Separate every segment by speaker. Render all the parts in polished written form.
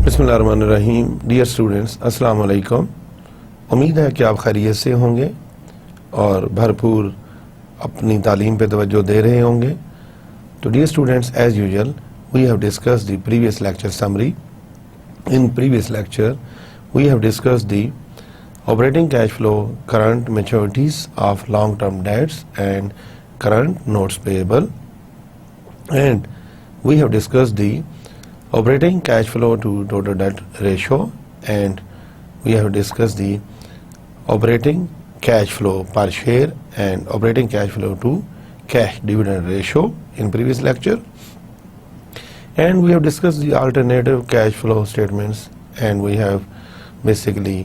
Speaker 1: बिस्मिल्लाहिर्रहमानिर्रहीम। Dear students, अस्सलाम वालेकुम। उम्मीद है कि आप खैरियत से होंगे और भरपूर अपनी तालीम पे तवज्जो दे रहे होंगे। तो dear students, as usual we have discussed the previous lecture summary. In previous lecture we have discussed the operating cash flow, current maturities of long-term debts and current notes payable, and we have discussed the operating cash flow to total debt ratio, and we have discussed the operating cash flow per share and operating cash flow to cash dividend ratio in previous lecture, and we have discussed the alternative cash flow statements, and we have basically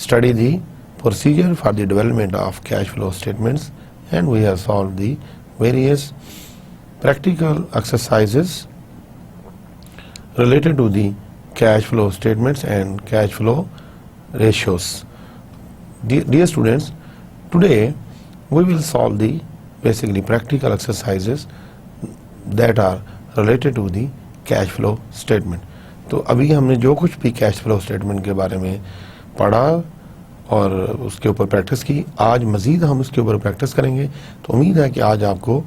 Speaker 1: study the procedure for the development of cash flow statements, and we have solved the various practical exercises related to the cash flow statements and cash flow ratios. Dear students, today we will solve the basically practical exercises that are related to the cash flow statement. तो अभी हमने जो कुछ भी cash flow statement के बारे में पढ़ा और उसके ऊपर प्रैक्टिस की, आज मज़ीद हम उसके ऊपर प्रैक्टिस करेंगे। तो उम्मीद है कि आज आपको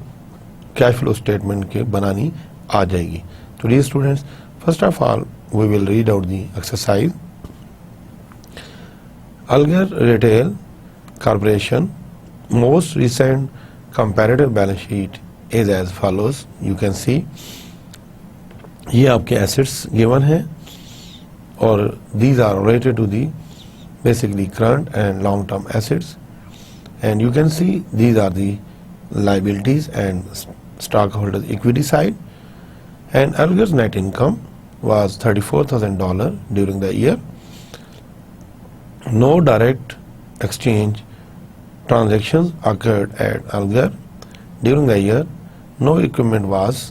Speaker 1: कैश फ्लो स्टेटमेंट के बनानी आ जाएगी। तो dear students, first of all we will read out the exercise. Algar retail corporation most recent comparative balance sheet is as follows. You can see, ये आपके एसेट्स गिवन हैं और these are related to the basically current and long term assets, and you can see these are the liabilities and stockholders equity side. And Algar's net income was $34,000 during the year. No direct exchange transactions occurred at Algar during the year. No equipment was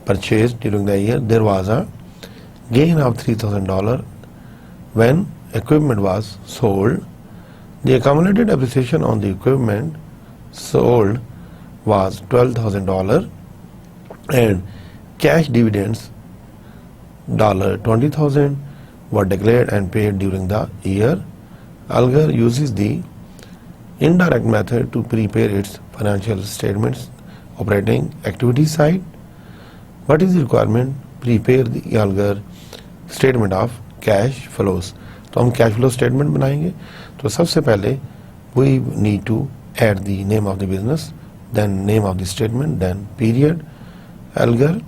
Speaker 1: purchased during the year. There was a gain of $3,000 when equipment was sold. The accumulated appreciation on the equipment sold was $12,000, and cash dividends $20,000 were declared and paid during the year. Algar uses the indirect method to prepare its financial statements. Operating activity side, what is the requirement? Prepare the Algar statement of cash flows. तो हम cash flow statement बनाएंगे। तो सबसे पहले we need to add the name of the business, then name of the statement, then period, Algar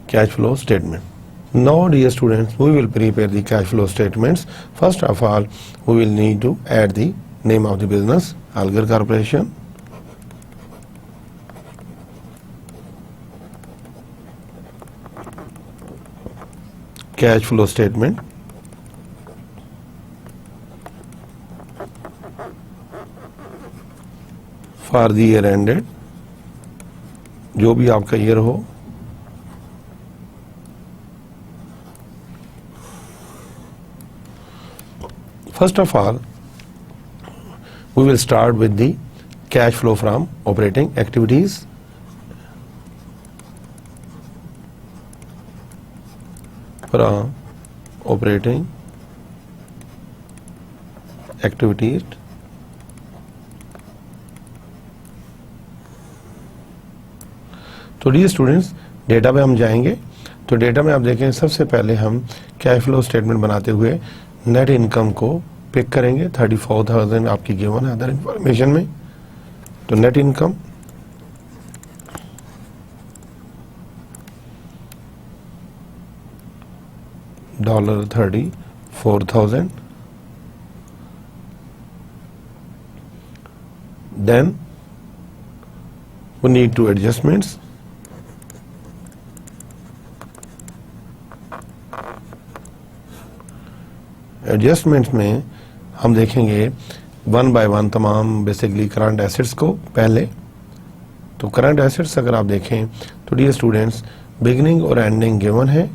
Speaker 1: cash flow statement. Now dear students, we will prepare the cash flow statements. First of all we will need to add the name of the business, Algar corporation, cash flow statement, for the year ended, जो भी आपका year हो, first of all we will start with the cash flow from operating activities. From operating activities, तो dear students, data पे हम जाएंगे। तो data में आप देखें, सबसे पहले हम कैश फ्लो स्टेटमेंट बनाते हुए नेट इनकम को पिक करेंगे। 34,000 आपकी गिवन है अदर इंफॉर्मेशन में। तो net income $34,000, then we need to adjustments। Adjustments में हम देखेंगे वन बाय वन तमाम बेसिकली करंट एसेट्स को पहले। तो करंट एसेट्स अगर आप देखें तो डियर स्टूडेंट्स, बिगिनिंग और एंडिंग गिवन है।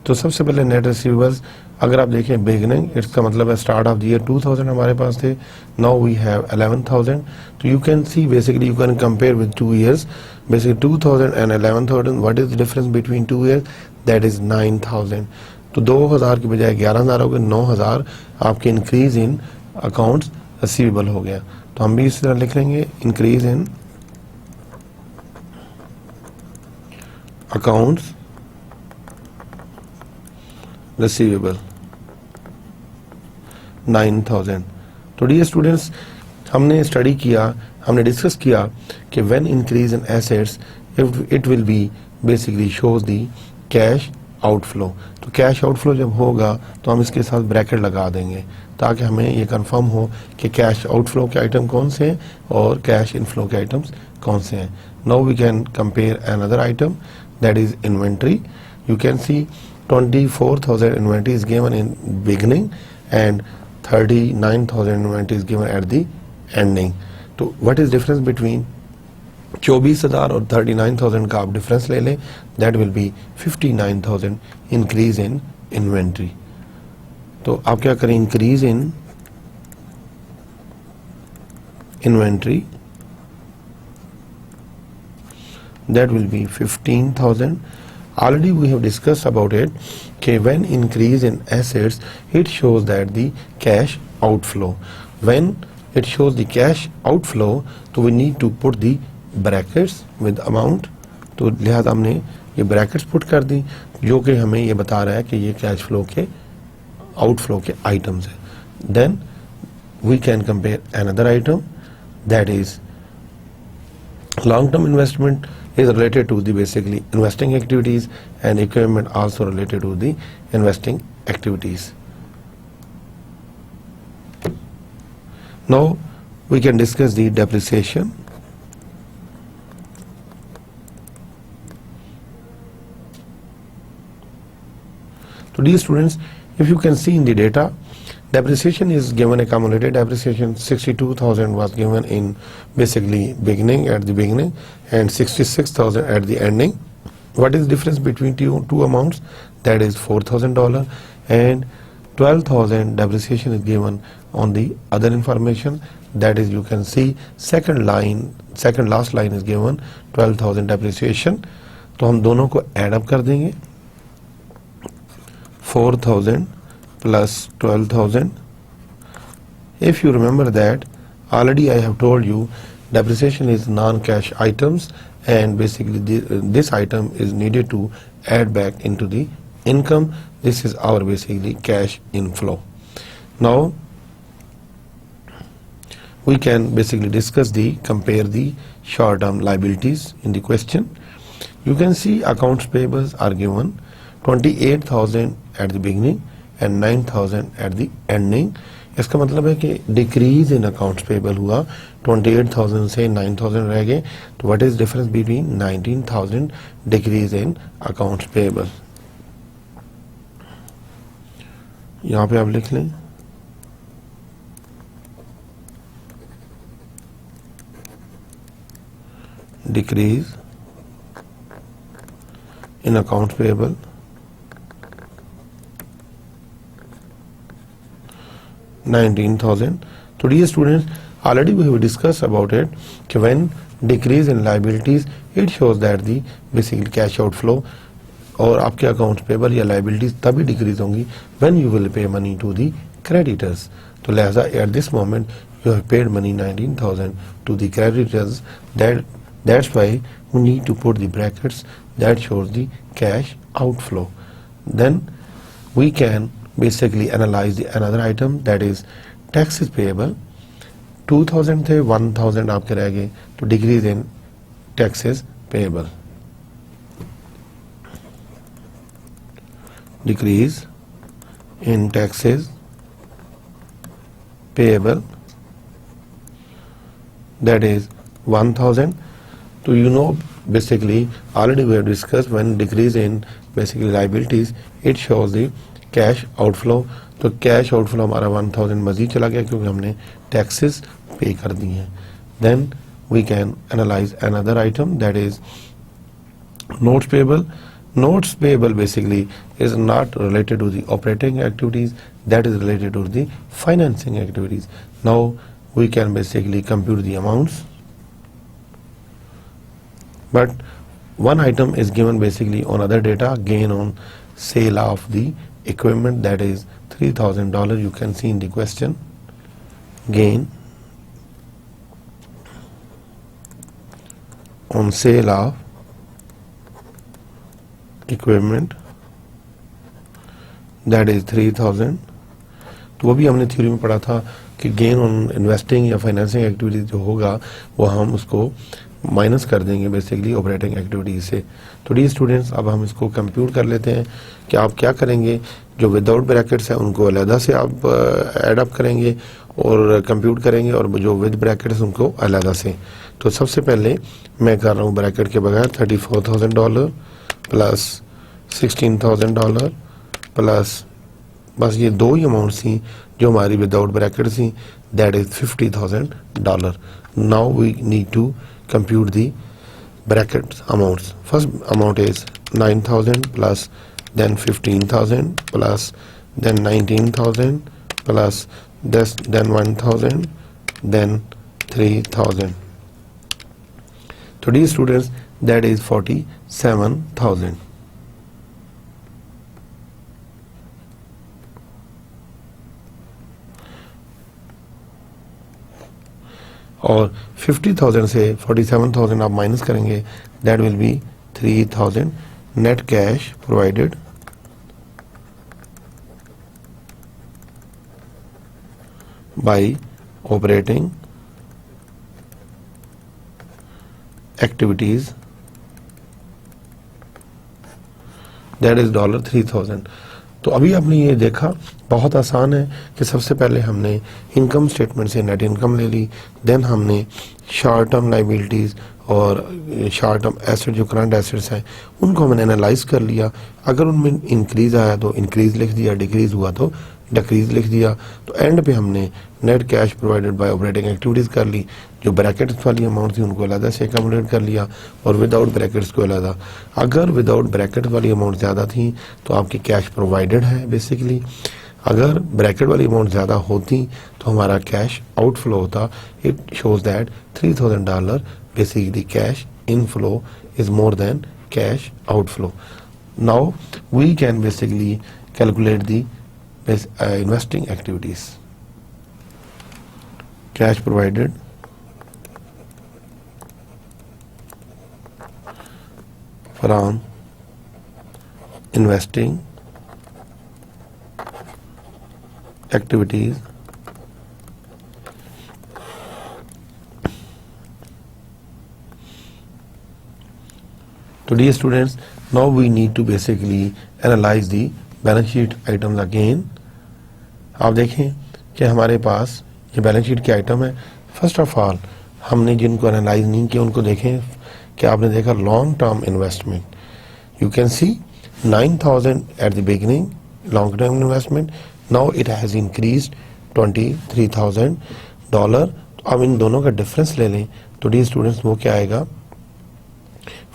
Speaker 1: तो सबसे पहले नेट रिसीवेबल्स अगर आप देखें बिगिनिंग, इसका मतलब है स्टार्ट ऑफ द ईयर 2000 हमारे पास थे, नाउ वी हैव 11,000। तो you can see basically you can compare with 2 years, basically 2000 and 11,000, what is the difference between 2 years? That is 9,000. तो 2000 की बजाय 11,000 हो गए, 9,000 आपके इंक्रीज इन अकाउंट्स रिसीवेबल हो गया। तो हम भी इस तरह लिख लेंगे, इंक्रीज इन अकाउंट्स रिसीवेबल 9,000। तो डियर स्टूडेंट्स, हमने स्टडी किया, हमने डिस्कस किया कि when increase in assets it will be basically shows the cash outflow. तो कैश आउटफ्लो जब होगा तो हम इसके साथ ब्रैकेट लगा देंगे ताकि हमें ये कंफर्म हो कि कैश आउटफ्लो के आइटम कौन से हैं और कैश इनफ्लो के आइटम्स कौन से हैं। Now we can compare another item, that is inventory. You can see 24,000 inventory is given in beginning and 39,000 inventory is given at the ending. तो what is difference between 24,000 और 39,000 का आप difference ले लें, that will be 59,000 increase in inventory. तो आप क्या करें, increase in inventory, that will be 15,000. Already we have discussed about it, okay, when increase in assets it shows that the cash outflow. When it shows the cash outflow, तो we need to put the brackets with amount. तो लिहाजा हमने ये brackets put कर दी जो कि हमें ये बता रहा है कि ये कैश फ्लो के आउटफ्लो के आइटम्स है। Then we can compare another item, that is long term investment is related to the basically investing activities and equipment also related to the investing activities. Now we can discuss the depreciation. So dear students, if you can see in the data, depreciation is given accumulated depreciation 62,000 was given in basically beginning at the beginning and 66,000 at the ending. What is the difference between two amounts? That is $4,000 and 12,000 depreciation is given on the other information. That is, you can see second last line is given 12,000 depreciation. तो हम दोनों को add up कर देंगे, 4,000 plus 12,000. If you remember that, already I have told you depreciation is non-cash items and basically this item is needed to add back into the income. This is our basically cash inflow. Now we can basically compare the short-term liabilities in the question. You can see accounts payables are given 28,000 at the beginning and 9,000 at the ending. इसका मतलब है कि decrease in accounts payable हुआ, 28,000 से 9,000 रह गए। तो what is difference between 19,000 decrease in accounts payable. यहाँ पे आप लिख लें decrease in accounts payable 19,000. So dear students, already we have discussed about it कि when decrease in liabilities it shows that the basically cash outflow और आपके accounts payable या liabilities तभी decrease होंगी when you will pay money to the creditors. तो लिहाजा at this moment you have paid money 19,000 to the creditors. That's why we need to put the brackets that shows the cash outflow. Then we can basically analyze the another item, that is taxes payable. 2,000 थे, 1,000 आपके रह गए, तो decrease in taxes payable. Decrease in taxes payable, that is 1,000. So you know basically already we have discussed when decrease in basically liabilities it shows the cash outflow. तो cash outflow हमारा 1,000 मजीद चला गया क्योंकि हमने टैक्सेस पे कर दी हैं। Then we can analyse another item, that is notes payable. Notes payable basically is not related to the operating activities, that is related to the financing activities. Now we can basically compute the amounts, but one item is given basically on other data, gain on sale of the equipment, that is $3,000. You can see in the question. Gain on sale of equipment, that is 3,000. तो वो भी हमने theory में पढ़ा था कि gain on investing या financing activity जो होगा वो हम उसको माइनस कर देंगे बेसिकली ऑपरेटिंग एक्टिविटीज से। तो डी स्टूडेंट्स, अब हम इसको कंप्यूट कर लेते हैं कि आप क्या करेंगे। जो विदाउट ब्रैकेट्स है उनको अलहदा से आप ऐड अप करेंगे और कंप्यूट करेंगे, और जो विद ब्रैकेट्स उनको अलहदा से। तो सबसे पहले मैं कर रहा हूँ ब्रैकेट के बगैर $34,000 प्लस $16,000 प्लस बस ये दो ही अमाउंट थी जो हमारी विदाउट ब्रैकेट थी, that is $50,000. Now we need to compute the bracket amounts. First amount is 9,000 plus then 15,000 plus then 19,000 plus this then 1,000 then 3,000. So dear students, that is 47,000. और 50,000 से 47,000 आप माइनस करेंगे, that will B 3,000 net cash provided by operating activities, that is $3,000. तो अभी आपने ये देखा बहुत आसान है कि सबसे पहले हमने इनकम स्टेटमेंट से नेट इनकम ले ली, देन हमने शॉर्ट टर्म लाइबिलिटीज़ और शॉर्ट टर्म एसेट जो करंट एसेट्स हैं उनको हमने एनालाइज कर लिया। अगर उनमें इंक्रीज़ आया तो इंक्रीज़ लिख दिया, डिक्रीज़ हुआ तो डिक्रीज़ लिख दिया। तो एंड पे हमने net cash provided by operating activities कर ली। जो ब्रैकेट्स वाली अमाउंट थी उनको अलग से अकोमोडेट कर लिया और विदाउट ब्रैकेट्स को अलग। अगर विदाउट ब्रैकेट वाली अमाउंट ज़्यादा थी तो आपकी कैश प्रोवाइडेड है बेसिकली। अगर ब्रैकेट वाली अमाउंट ज़्यादा होती तो हमारा कैश आउटफ्लो होता। It shows that $3,000 basically cash inflow is more than cash outflow. Now we can basically calculate the investing activities. Cash provided from investing activities So dear students, now we need to basically analyze the balance sheet items again. आप देखें कि हमारे पास ये balance sheet के item है. First of all हमने जिनको analyse नहीं किया उनको देखें कि आपने देखा long term investment. You can C 9,000 at the beginning long term investment. Now it has increased $23,000. अब इन दोनों का डिफरेंस ले लें तो डी स्टूडेंट्स वो क्या आएगा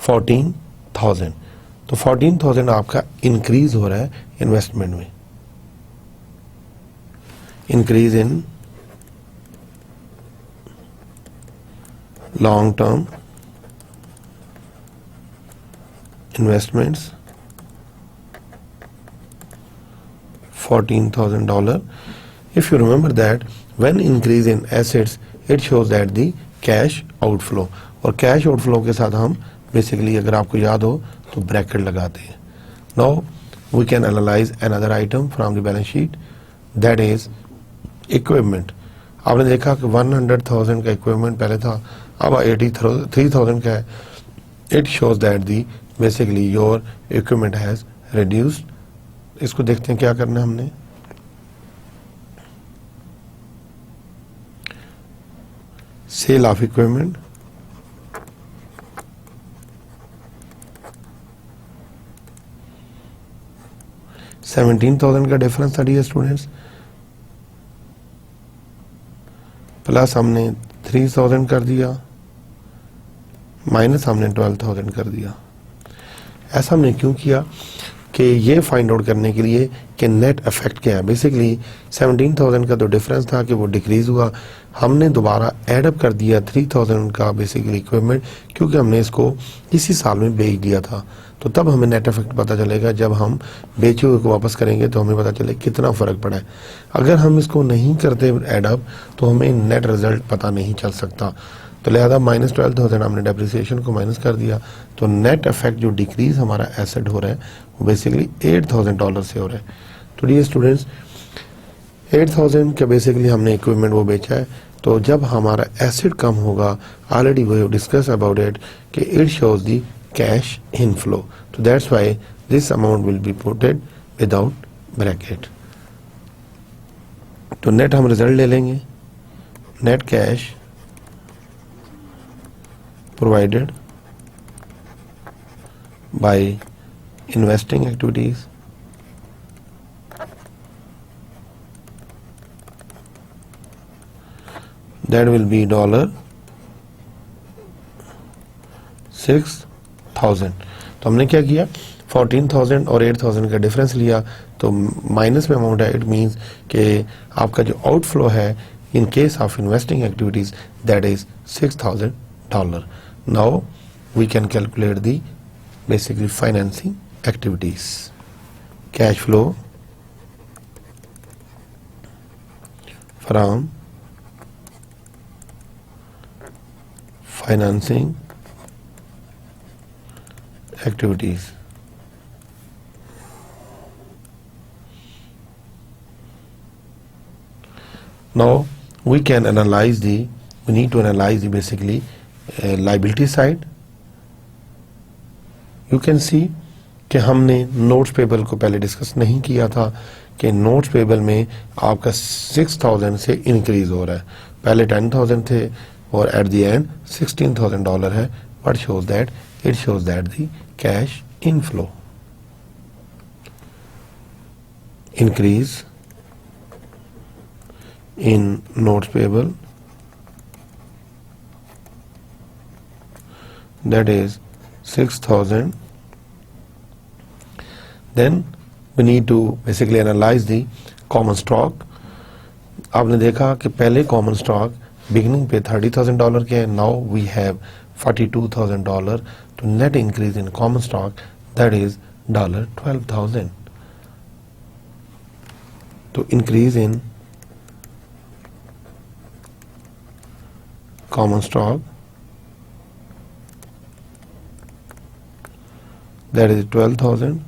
Speaker 1: 14,000. तो 14,000 आपका इंक्रीज हो रहा है इन्वेस्टमेंट में. Increase in long term investments $14,000. If you remember that when increase in assets it shows that the cash outflow. और कैश आउटफ्लो के साथ हम बेसिकली अगर आपको याद हो तो ब्रैकेट लगाते हैं. Now we can analyse another item from the balance sheet that is equipment. आपने देखा कि 100,000 का इक्विपमेंट पहले था, अब 83,000 का है. It shows that the basically your equipment has reduced. इसको देखते हैं क्या करना है हमने. सेल ऑफ इक्विपमेंट $17,000 का डिफरेंस था डियर स्टूडेंट्स. प्लस हमने 3,000 कर दिया, माइनस हमने 12,000 कर दिया. ऐसा हमने क्यों किया कि ये फाइंड आउट करने के लिए कि नेट इफेक्ट क्या है. बेसिकली 17,000 का तो डिफरेंस था कि वो डिक्रीज हुआ. हमने दोबारा एडअप कर दिया 3,000 का बेसिकली इक्विपमेंट क्योंकि हमने इसको इसी साल में बेच दिया था. तो तब हमें नेट इफेक्ट पता चलेगा। जब हम बेचे हुए को वापस करेंगे तो हमें पता चले कितना फ़र्क पड़ा है। अगर हम इसको नहीं करते ऐड अप तो हमें नेट रिजल्ट पता नहीं चल सकता। तो लिहाजा -12,000 हमने डेप्रिसिएशन को माइनस कर दिया, तो नेट इफेक्ट जो डिक्रीज हमारा एसेट हो रहा है वो बेसिकली $8,000 से हो रहा है। तो डियर स्टूडेंट्स, 8,000 का बेसिकली हमने इक्विपमेंट वो बेचा है। तो जब हमारा एसेट कम होगा, already we have discuss about it कि it shows the cash inflow, तो that's why this amount will be puted without bracket. तो नेट हम रिजल्ट ले लेंगे, net cash provided by investing activities that will be $6,000। तो हमने क्या किया, 14,000 और 8,000 का डिफरेंस लिया, तो माइनस में अमाउंट है। इट मीन्स कि आपका जो आउटफ्लो है in case of investing activities that is $6,000। Now we can calculate the basically financing activities. Cash flow from financing activities. Now we can analyze the, we need to analyze the basically liability side. You can सी कि हमने notes payable को पहले discuss नहीं किया था कि notes payable में आपका 6,000 से इंक्रीज हो रहा है। पहले 10,000 थे और एट द एंड $16,000 है। What shows that, it shows that the cash inflow increase in notes payable, that is 6,000. Then we need to basically analyze the common stock. आपने देखा कि पहले common stock beginning पे $30,000 के हैं, now we have $42,000 to net increase in common stock that is $12,000. तो increase in common stock that is 12,000।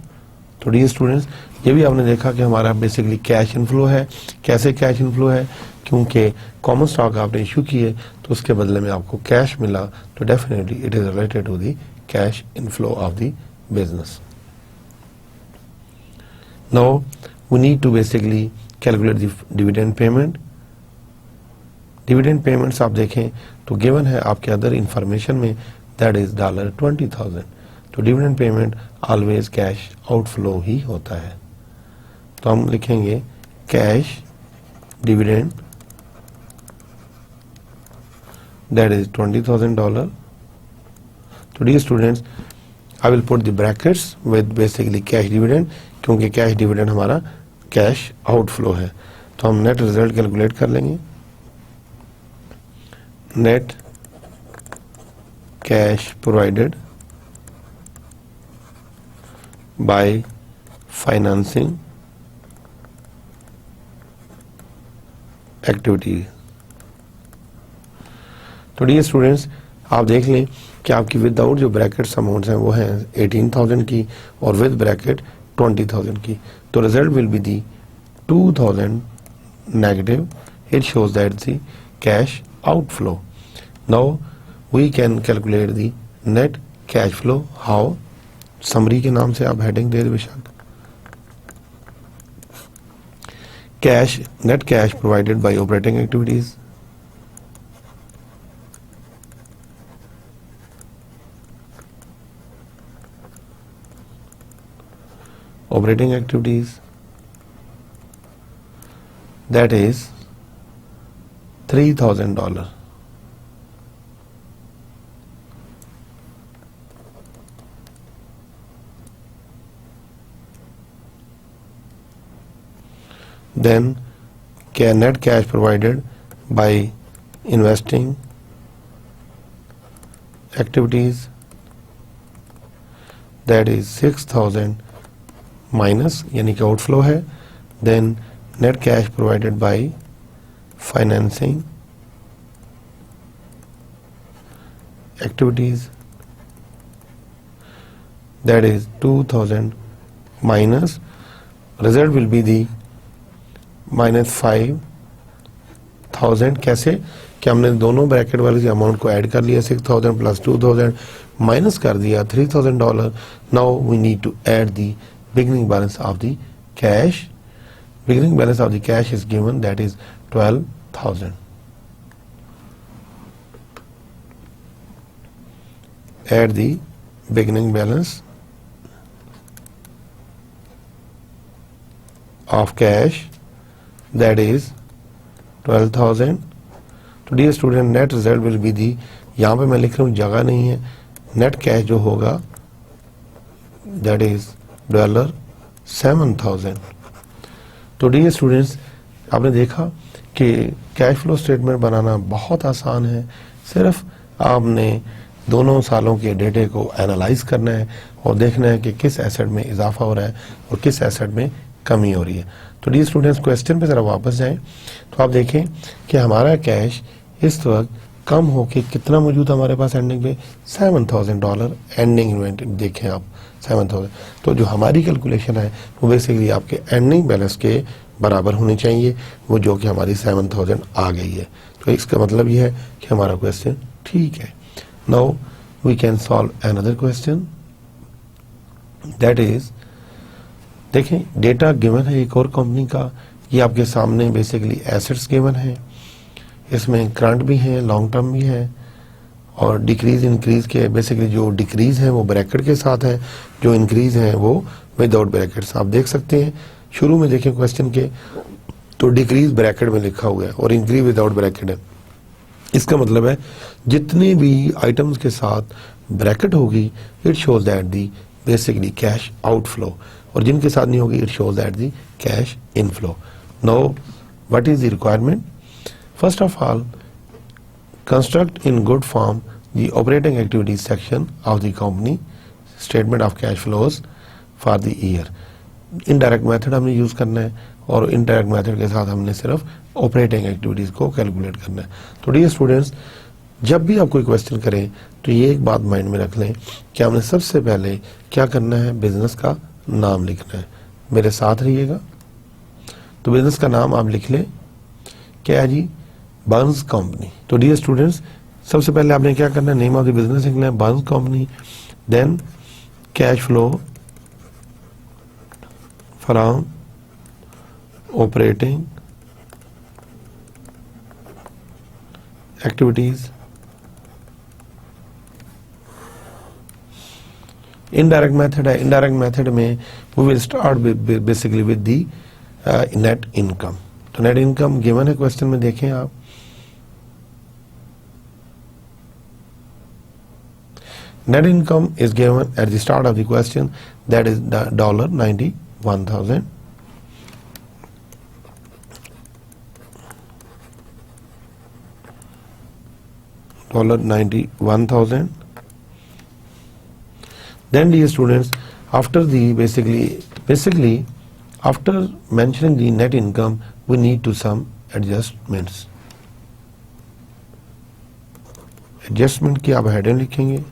Speaker 1: तो dear students, ये भी आपने देखा कि हमारा बेसिकली कैश इनफ्लो है। कैसे कैश इनफ्लो है, क्योंकि कॉमन स्टॉक आपने इशू किए तो उसके बदले में आपको कैश मिला, तो definitely it is related to the cash inflow of the business. Now we need to basically calculate the dividend payment. Dividend payments आप देखें तो गिवन है आपके अदर इंफॉर्मेशन में, दैट इज $20,000। तो dividend payment always cash outflow ही होता है। तो हम लिखेंगे कैश डिविडेंड दैट इज $20,000। तो dear students, I will put the brackets with basically cash dividend, क्योंकि कैश डिविडेंड हमारा कैश आउटफ्लो है। तो हम नेट रिजल्ट कैलकुलेट कर लेंगे, net cash provided by financing activity। तो डियर स्टूडेंट्स, आप देख लें कि आपकी विदाउट जो ब्रैकेट्स अमाउंट्स हैं वो हैं 18,000 की और विद ब्रैकेट 20,000 की। तो result will be the 2,000 negative. It shows that the cash outflow. Now we can calculate the net cash flow. How? Summary के नाम से आप हेडिंग दे बेशक। Cash, net cash provided by operating activities, operating activities that is $3,000। Then net cash provided by investing activities that is 6,000 minus यानी कि outflow है. Then net cash provided by financing activities, that is 2,000 minus result will be the minus 5,000. कैसे कि हमने दोनों bracket वाले amount को add कर लिया, 6,000 प्लस 2,000 माइनस कर दिया $3,000. Now we need to add the beginning balance of the cash. Beginning balance of the cash is given, that is 12,000. Add the beginning balance of cash, that is 12,000. तो dear student net result will be the, यहाँ पे मैं लिख रहा हूँ जगह नहीं है, नेट कैश जो होगा दैट इज $7,000. तो डियर स्टूडेंट्स आपने देखा कि कैश फ्लो स्टेटमेंट बनाना बहुत आसान है. सिर्फ आपने दोनों सालों के डेटे को एनालाइज करना है और देखना है कि किस एसेट में इजाफा हो रहा है और किस एसेट में कमी हो रही है. तो डियर स्टूडेंट्स क्वेश्चन पे ज़रा वापस जाएं तो आप देखें कि हमारा कैश इस वक्त कम होके कितना मौजूद हमारे पास एंडिंग पे $7,000 एंडिंग इन्वेंटरी. देखें आप 7,000. तो जो हमारी कैलकुलेशन है वो बेसिकली आपके एंडिंग बैलेंस के बराबर होनी चाहिए, वो जो कि हमारी 7,000 आ गई है. तो इसका मतलब ये है कि हमारा क्वेश्चन ठीक है. Now we can solve another question, that is देखें डेटा गिवन है एक और कंपनी का, ये आपके सामने बेसिकली एसेट्स गिवन है, इसमें करंट भी है लॉन्ग टर्म भी है और डिक्रीज इंक्रीज के बेसिकली जो डिक्रीज है वो ब्रैकेट के साथ है, जो इंक्रीज है वो विदाउट ब्रैकेट्स. आप देख सकते हैं शुरू में देखें क्वेश्चन के तो डिक्रीज ब्रैकेट में लिखा हुआ है और इंक्रीज विदाउट ब्रैकेट है. इसका मतलब है जितने भी आइटम्स के साथ ब्रैकेट होगी it shows that the basically cash outflow, और जिनके साथ नहीं होगी it shows that the cash inflow. Now what is the requirement? First of all construct in good form the operating activities section of the company statement of cash flows for the year. Indirect method हमने use करना है और indirect method के साथ हमने सिर्फ operating activities को calculate करना है. तो डियर स्टूडेंट्स जब भी आप कोई क्वेश्चन करें तो ये एक बात माइंड में रख लें कि हमने सबसे पहले क्या करना है, बिजनेस का नाम लिखना है. मेरे साथ रहिएगा. तो बिजनेस का नाम आप लिख लें, क्या है जी, बर्न्स कंपनी. तो डियर स्टूडेंट्स सबसे पहले आपने क्या करना है, नेम ऑफ द बिजनेस लिखना है Burns company. Then cash flow from operating activities. Indirect method है, indirect method में we will start basically with the net income. तो net income given है क्वेश्चन में, देखें आप net income is given at the start of the question, that is $91,000. $91,000. Then dear students, after the basically after mentioning the net income we need to some adjustments. Adjustment की आप heading लिखेंगे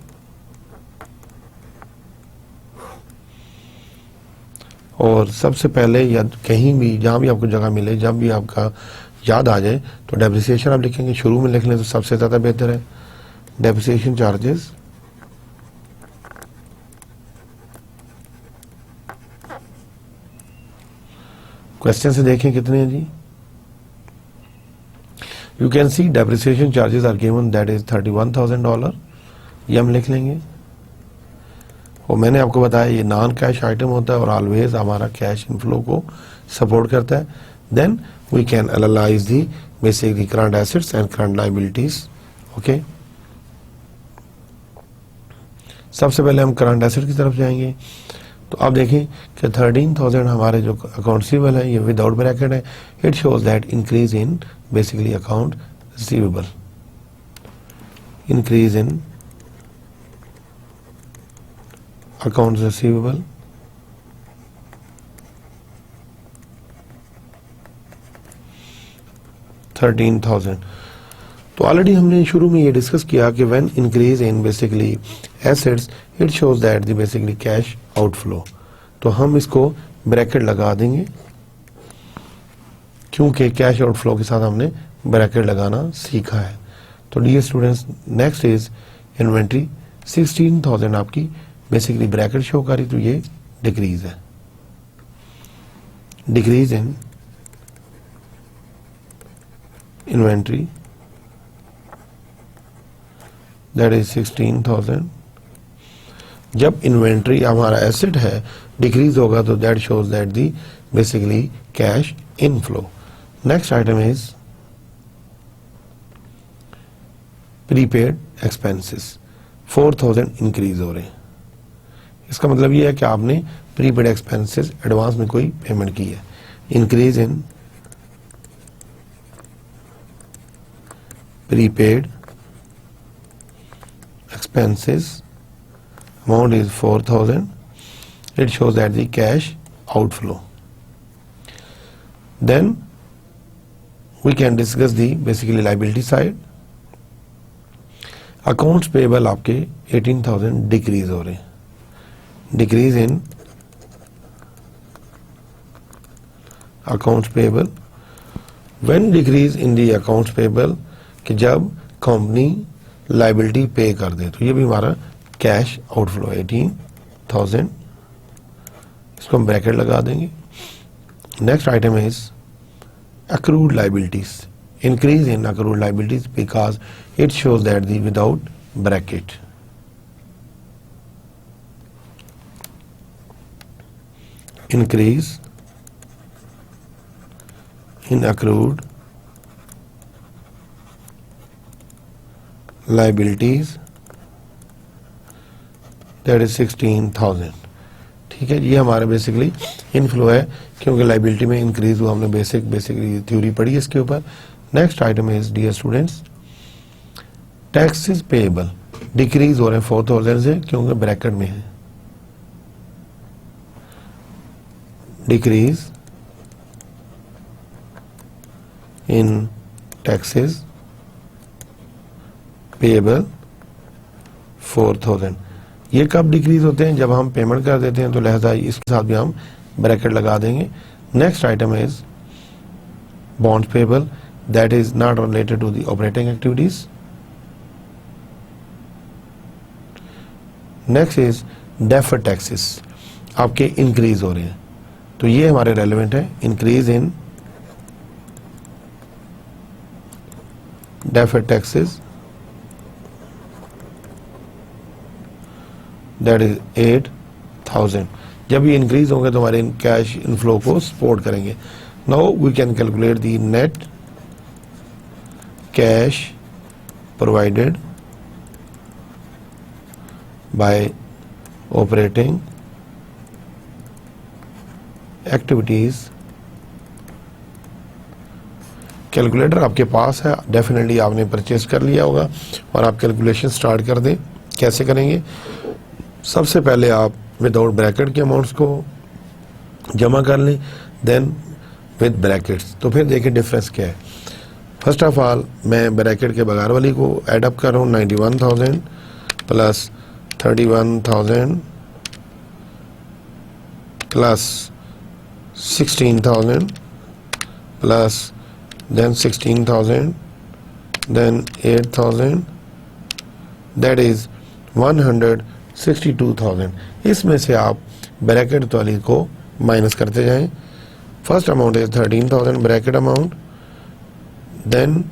Speaker 1: और सबसे पहले या कहीं भी जहाँ भी आपको जगह मिले, जब भी आपका याद आ जाए तो डेप्रिसिएशन आप लिखेंगे. शुरू में लिख लें तो सबसे ज़्यादा बेहतर है. डेप्रिसिएशन चार्जेस क्वेश्चन से देखें कितने हैं जी. You can see depreciation charges are given, that is $31,000. ये हम लिख लेंगे. और मैंने आपको बताया ये नॉन कैश आइटम होता है और ऑलवेज हमारा कैश इनफ्लो को सपोर्ट करता है. Then we can analyze the basically current assets and current liabilities. Okay, सबसे पहले हम करंट एसेट की तरफ जाएंगे. तो आप देखें कि 13,000 हमारे जो अकाउंट रिसीवेबल है ये विदाउट ब्रैकेट है. It shows that increase in basically account receivable, increase in accounts receivable, $13,000। तो ऑलरेडी हमने शुरू में ये डिस्कस किया कि when increase in basically assets it shows that the basically cash outflow. तो हम इसको ब्रैकेट लगा देंगे क्योंकि कैश आउटफ्लो के साथ हमने ब्रैकेट लगाना सीखा है। तो dear students, next is inventory. 16,000 आपकी बेसिकली ब्रैकेट शो करी, तो ये डिक्रीज है। Decrease in inventory that is 16,000। जब इन्वेंट्री हमारा एसेट है डिक्रीज होगा तो that shows that the basically cash inflow. Next item is prepaid expenses, 4,000 increase हो रहे हैं। इसका मतलब ये है कि आपने प्रीपेड एक्सपेंसेस एडवांस में कोई पेमेंट की है। Increase in prepaid expenses amount is 4,000. It shows that the cash outflow. Then we can discuss the basically liability side. Accounts payable आपके 18,000 decrease हो रहे हैं। Decrease in accounts payable. When decrease in the accounts payable कि जब company liability पे कर दे, तो ये भी हमारा कैश आउटफ्लो 18,000। इसको हम ब्रैकेट लगा देंगे। Next item is accrued liabilities. Increase in accrued liabilities because it shows that the without bracket. Increase in accrued liabilities that is 16,000। ठीक है, ये हमारा बेसिकली इनफ्लो है क्योंकि लाइबिलिटी में इंक्रीज हुआ। हमने बेसिकली थ्योरी पढ़ी है इसके ऊपर। Next item is dear students taxes payable decrease हो रहे हैं 4,000 से क्योंकि ब्रैकेट में है। Decrease in taxes payable 4,000। ये कब डिक्रीज होते हैं? जब हम पेमेंट कर देते हैं, तो लिहाजा इसके साथ भी हम ब्रैकेट लगा देंगे। Next item is bonds payable that is not related to the operating activities. Next is deferred taxes आपके इंक्रीज हो रहे हैं, तो ये हमारे रेलेवेंट है। Increase in deferred taxes that is 8,000। जब ये इंक्रीज होंगे तो हमारे कैश इनफ्लो को सपोर्ट करेंगे। Now we can calculate the net cash provided by operating activities. Calculator आपके पास है, डेफिनेटली आपने परचेज कर लिया होगा और आप कैलकुलेशन स्टार्ट कर दें। कैसे करेंगे? सबसे पहले आप विदाउट ब्रैकेट के अमाउंट्स को जमा कर लें, देन विद ब्रैकेट्स। तो फिर देखिए डिफरेंस क्या है। फर्स्ट ऑफ ऑल मैं ब्रैकेट के बगैर वाली को एडअप कर रहा हूँ। 91,000 plus 31,000 plus 16,000 plus then 16,000 then 8,000 that is 162,000। इसमें से आप ब्रैकेट वाली को माइनस करते जाएं। First amount is 13,000 bracket amount, then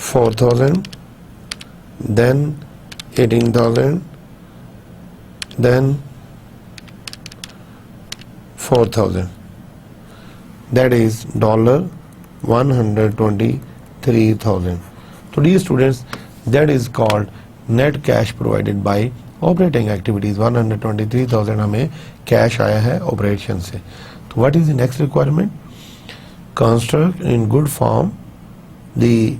Speaker 1: 4,000, then 18,000, then 4,000 that is $123,000। तो dear students, that is called net cash provided by operating activities। 123,000 हमें कैश आया है ऑपरेशन से। तो what is the next requirement? Construct in good form the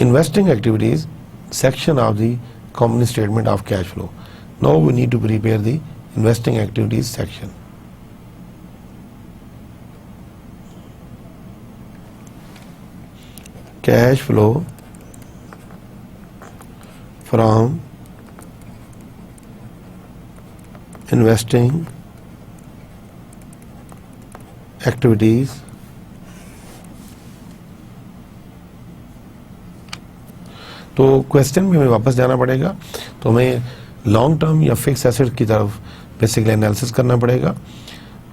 Speaker 1: investing activities section of the company statement of cash flow. Now we need to prepare the investing activities section. Cash flow from investing activities तो question में हमें वापस जाना पड़ेगा, तो हमें long term या fix asset की तरफ बेसिकली एनालिसिस करना पड़ेगा।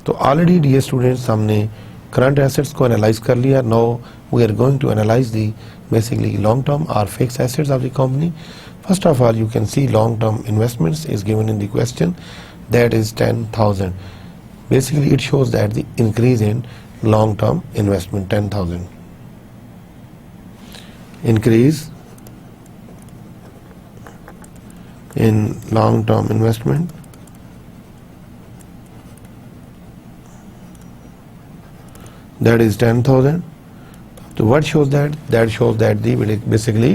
Speaker 1: तो ऑलरेडी डियर स्टूडेंट्स हमने करंट एसेट्स को एनालाइज कर लिया। Now we are going to analyze the basically long term और fix assets of the company. First of all you can see long term investments is given in the question, that is 10,000. Basically it shows that the increase in long term investment 10,000, increase in long term investment that is 10,000. So what shows that? That shows that the basically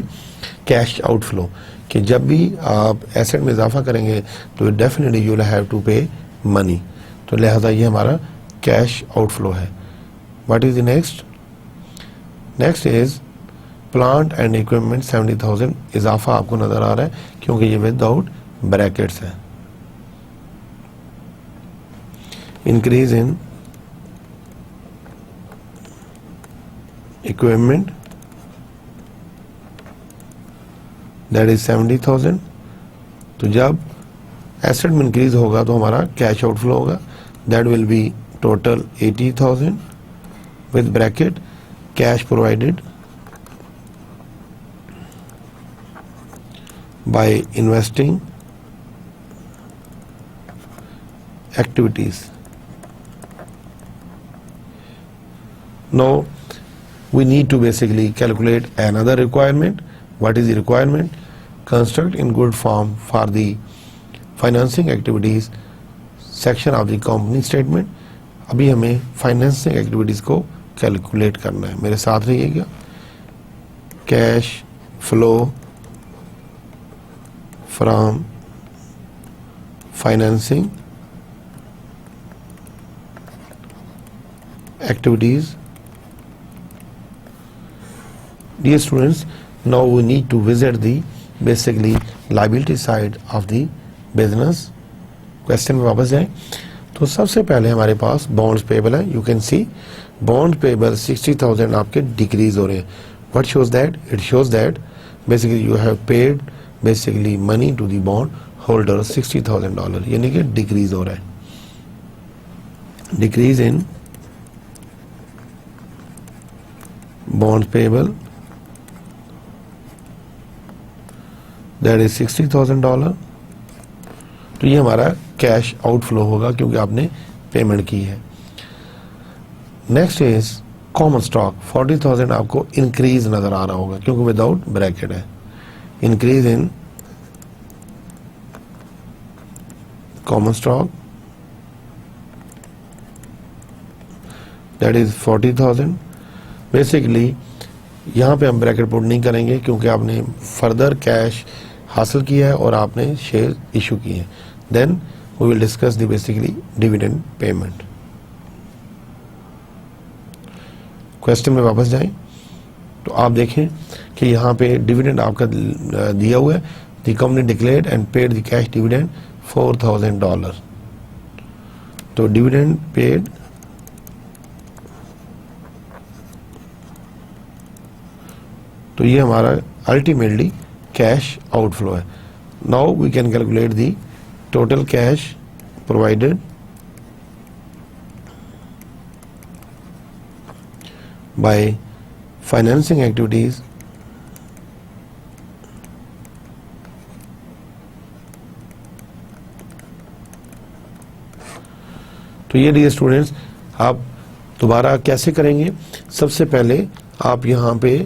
Speaker 1: cash outflow, कि जब भी आप asset में इजाफा करेंगे तो definitely you will have to pay money, तो लिहाजा ये हमारा कैश आउटफ्लो है। What is the next? Next is plant and equipment 70,000, इजाफा आपको नजर आ रहा है क्योंकि ये विदाउट ब्रैकेट्स है। Increase in equipment that is 70,000, तो जब एसेट में इंक्रीज होगा तो हमारा कैश आउटफ्लो होगा, that will be total 80,000 with bracket cash provided by investing activities. Now we need to basically calculate another requirement. What is the requirement? Construct in good form for the financing activities section of the company statement. अभी हमें financing activities को calculate करना है, मेरे साथ रहिएगा। Cash flow from financing activities. Dear students, now we need to visit the basically liability side of the business. Question में वापस जाएं तो सबसे पहले हमारे पास बॉन्ड्स पेबल है। You can see bond payable 60,000 आपके डिक्रीज हो रहे हैं। What shows that? It shows that basically you have paid basically money to the bond holder $60,000, यानी कि डिक्रीज हो रहा है। Decrease in bond payable that is $60,000, तो ये हमारा कैश आउटफ्लो होगा क्योंकि आपने पेमेंट की है। नेक्स्ट इज कॉमन स्टॉक 40,000 आपको इंक्रीज नजर आ रहा होगा क्योंकि विदाउट ब्रैकेट है। Increase in common stock that is 40,000। Basically यहाँ पे हम ब्रैकेट पुट नहीं करेंगे क्योंकि आपने फर्दर कैश हासिल किया है और आपने शेयर इशू किए हैं। Then we will discuss the basically dividend payment. क्वेश्चन में वापस जाएं तो आप देखें कि यहाँ पे डिविडेंड आपका दिया हुआ है। The company declared and paid the cash dividend $4,000, तो डिविडेंड पेड तो ये हमारा अल्टीमेटली कैश आउटफ्लो है। Now we can calculate the total cash provided by financing activities तो ये डियर स्टूडेंट्स आप दोबारा कैसे करेंगे? सबसे पहले आप यहाँ पे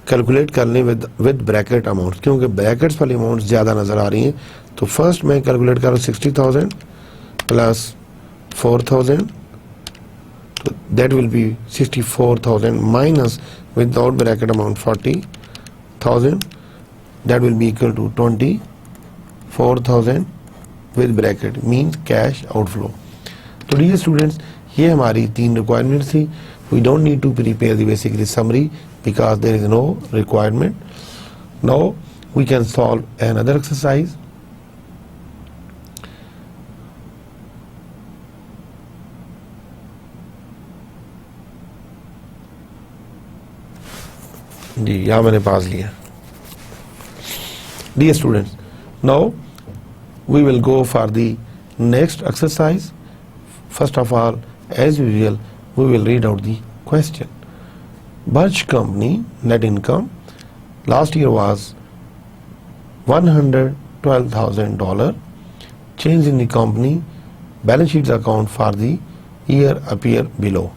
Speaker 1: कैलकुलेट कर लें विद ब्रैकेट अमाउंट, क्योंकि ब्रैकेट्स वाली अमाउंट ज़्यादा नज़र आ रही हैं। तो फर्स्ट मैं कैलकुलेट कर रहा हूँ 60,000 प्लस 4,000, तो that will be 64,000 minus without bracket amount 40,000, that will be equal to 20 4,000 with bracket means cash outflow. तो डियर स्टूडेंट्स, ये हमारी 3 रिक्वायरमेंट थी. We don't need to prepare the basically summary because there is no requirement. Now we can solve another exercise. जी यहाँ मैंने पास लिया. Dear students, now we will go for the next exercise. First of all, as usual, we will read out the question. Birch Company net income last year was $112,000. Change in the company balance sheet account for the year appear below.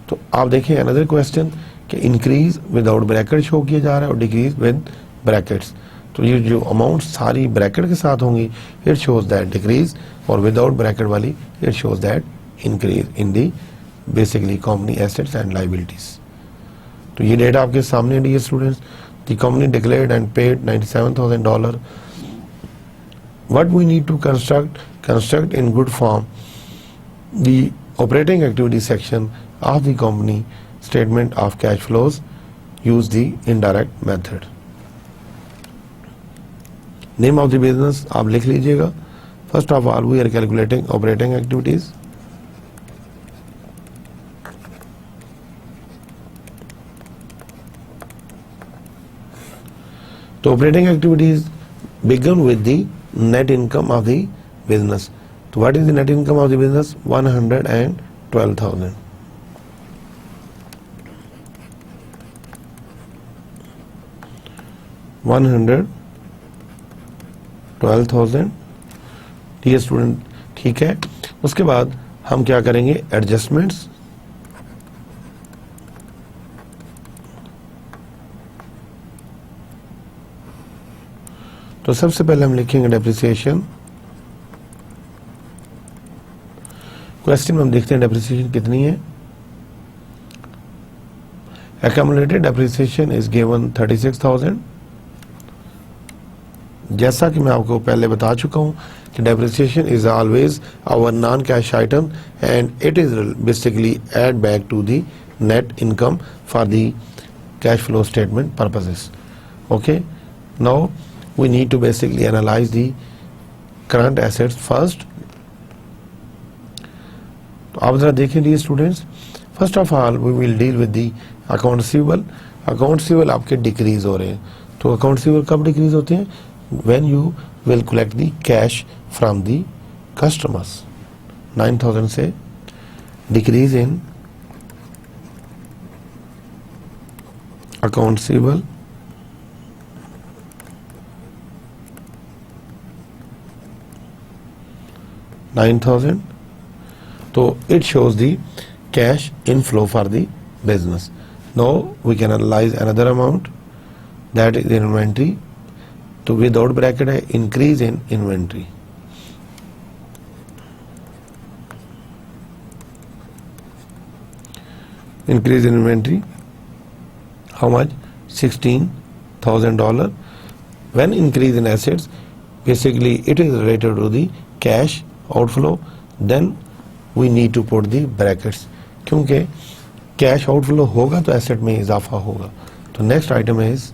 Speaker 1: तो आप देखें another question कि increase without bracket show किया जा रहा है और decrease with brackets. तो ये जो अमाउंट सारी ब्रैकेट के साथ होंगी, इट शोज दैट डिक्रीज, और विदाउट ब्रैकेट वाली it shows that increase in the basically company assets and liabilities. तो ये डेटा आपके सामने dear students. The company declared and paid $97,000. What we need to construct in good form the operating activity section of the company statement of cash flows. Use the indirect method. Name of the business आप लिख लीजिएगा. First of all we are calculating operating activities. तो operating activities begin with the net income of the business. तो what is the net income of the business? 112,000. $112,000. Dear student, ठीक है. उसके बाद हम क्या करेंगे? एडजस्टमेंट्स. तो सबसे पहले हम लिखेंगे डेप्रिसिएशन. क्वेश्चन में हम देखते हैं डेप्रिसिएशन कितनी है. Accumulated depreciation is given 36,000. जैसा कि मैं आपको पहले बता चुका हूं कि depreciation is always our non cash item and it is basically add back to the net income for the cash flow statement purposes. Okay, now we need to basically analyze the current assets first. तो आप जरा देखें dear students. First of all we will deal with the account receivable. Account receivable आपके decrease हो रहे हैं. तो account receivable कब डिक्रीज होते हैं? When you will collect the cash from the customers. 9,000 से decrease in account receivable. $9,000. So it shows the cash inflow for the business. Now we can analyze another amount, that is inventory. So without bracket है increase in inventory. Increase in inventory. How much? $16,000. When increase in assets, basically it is related to the cash outflow. Then we need to put the brackets, क्योंकि cash outflow होगा तो asset में इजाफा होगा. तो next item is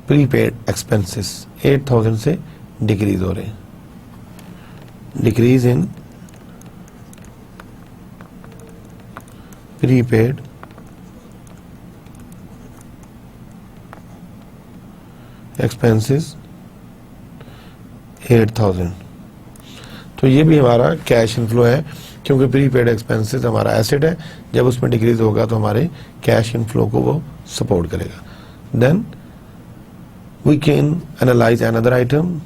Speaker 1: prepaid expenses. 8,000 से decrease हो रहे हैं. डिक्रीज इन प्रीपेड एक्सपेंसेस 8,000. तो ये भी हमारा कैश इनफ्लो है, क्योंकि प्रीपेड एक्सपेंसेस हमारा एसेट है. जब उसमें डिक्रीज होगा तो हमारे कैश इनफ्लो को वो सपोर्ट करेगा. Then we can analyse another item,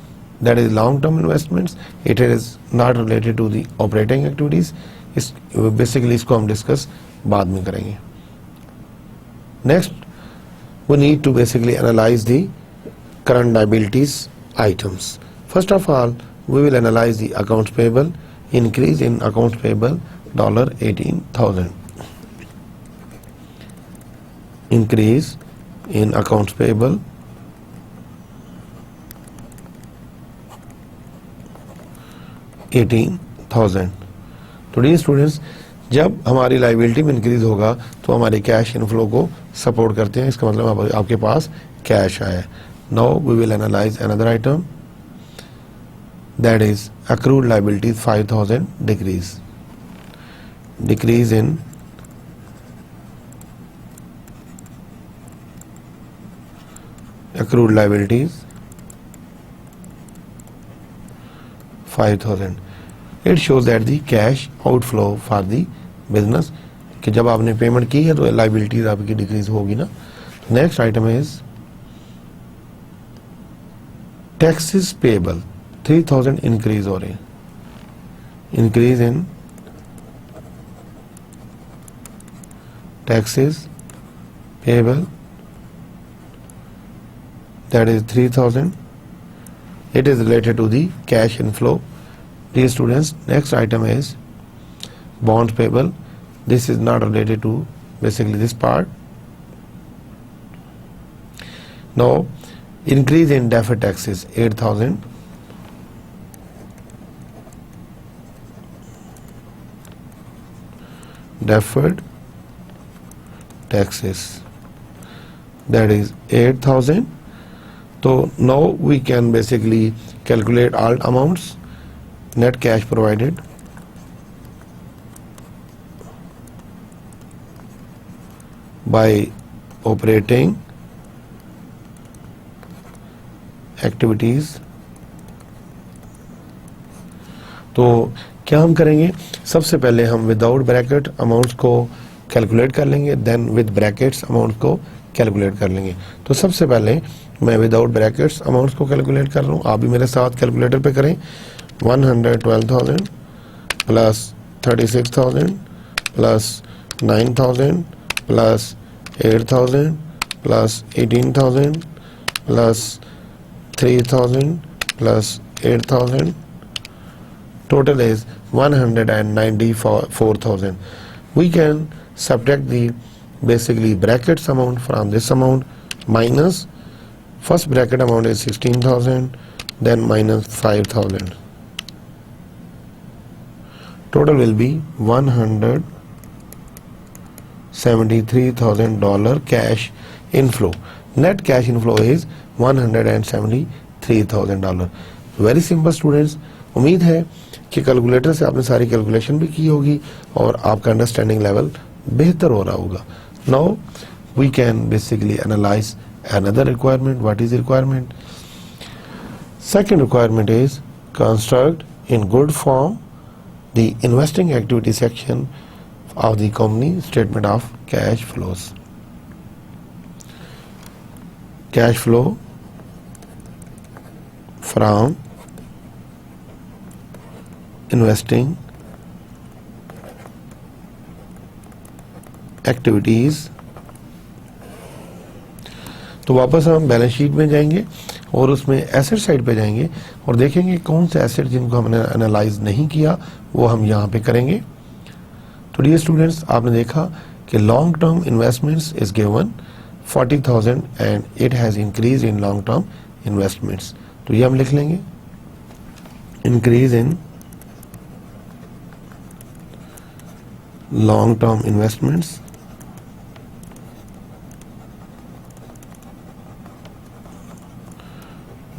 Speaker 1: that is long term investments. It is not related to the operating activities. इस बेसिकली इसको हम डिस्कस बाद में करेंगे. Next we need to basically analyse the current liabilities items. First of all, we will analyze the accounts payable. Increase in accounts payable $18,000. Increase in accounts payable 18,000। तो dear students, जब हमारी liability में increase होगा तो हमारे cash inflow को support करते हैं, इसका मतलब आपके पास कैश आया। Now we will analyse another item, that is accrued liabilities 5,000 decrease in accrued liabilities 5,000. It shows that the cash outflow for the business, कि जब आपने पेमेंट की है तो लाइबिलिटीज आपकी डिक्रीज होगी ना। Next item is taxes payable 3,000 increase हो रहे हैं, increase in taxes payable, that is 3,000. It is related to the cash inflow. Dear students, next item is bonds payable. This is not related to basically this part. Now increase in deferred taxes 8,000. Deferred taxes, that is 8,000. So now we can basically calculate all amounts. Net cash provided by operating activities. तो क्या हम करेंगे, सबसे पहले हम without bracket amounts को calculate कर लेंगे, देन विद ब्रैकेट्स अमाउंट को कैलकुलेट कर लेंगे। तो सबसे पहले मैं विदाउट ब्रैकेट्स अमाउंट्स को कैलकुलेट कर रहा हूँ, आप भी मेरे साथ कैलकुलेटर पे करें। 112,000 plus 36,000 plus 9,000 plus 8,000 plus 18,000 plus 3,000 plus 8,000, total is 194,000. We can subtract the basically brackets amount from this amount, minus first bracket amount is 16,000, then minus 5,000. Total will be $173,000 cash inflow. Net cash inflow is $173,000. Very simple students. उम्मीद है कि calculator से आपने सारी calculation भी की होगी और आपका अंडरस्टैंडिंग लेवल बेहतर हो रहा होगा। Now we can basically analyse another requirement. What is requirement? Second requirement is construct in good form the investing activity section of the company statement of cash flows. Cash flow from investing activities. तो वापस हम balance sheet में जाएंगे और उसमें asset side पे जाएंगे और देखेंगे कौन से एसेट जिनको हमने एनालाइज नहीं किया वो हम यहाँ पे करेंगे. तो डियर स्टूडेंट्स, आपने देखा कि long term investments is given 40,000 and it has increase in long term investments. तो ये हम लिख लेंगे, increase in long term investments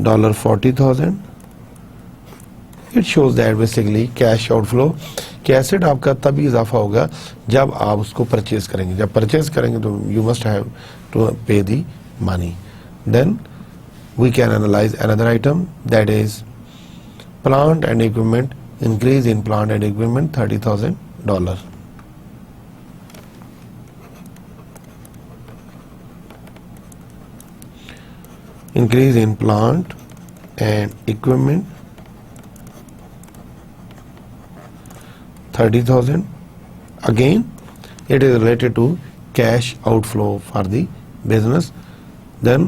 Speaker 1: $40,000. It shows that basically cash outflow कि एसेट आपका तभी इजाफा होगा जब आप उसको परचेज करेंगे. जब परचेज करेंगे तो you must have to pay the money. Then we can analyse another item, that is plant and equipment. Increase in plant and equipment $30,000. Increase in plant and equipment $30,000. Again, it is related to cash outflow for the business. Then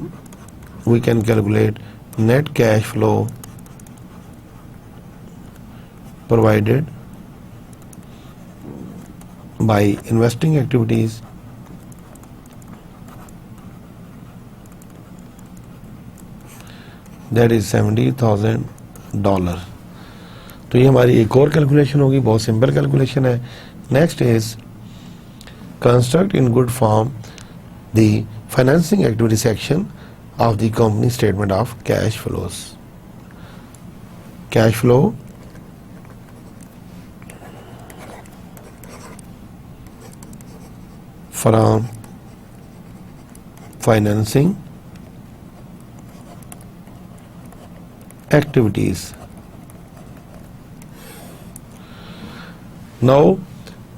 Speaker 1: we can calculate net cash flow provided by investing activities that is $70,000. तो ये हमारी एक और calculation होगी, बहुत simple calculation है। Next is construct in good form the financing activity section of the company statement of cash flows. Cash flow from financing activities. Now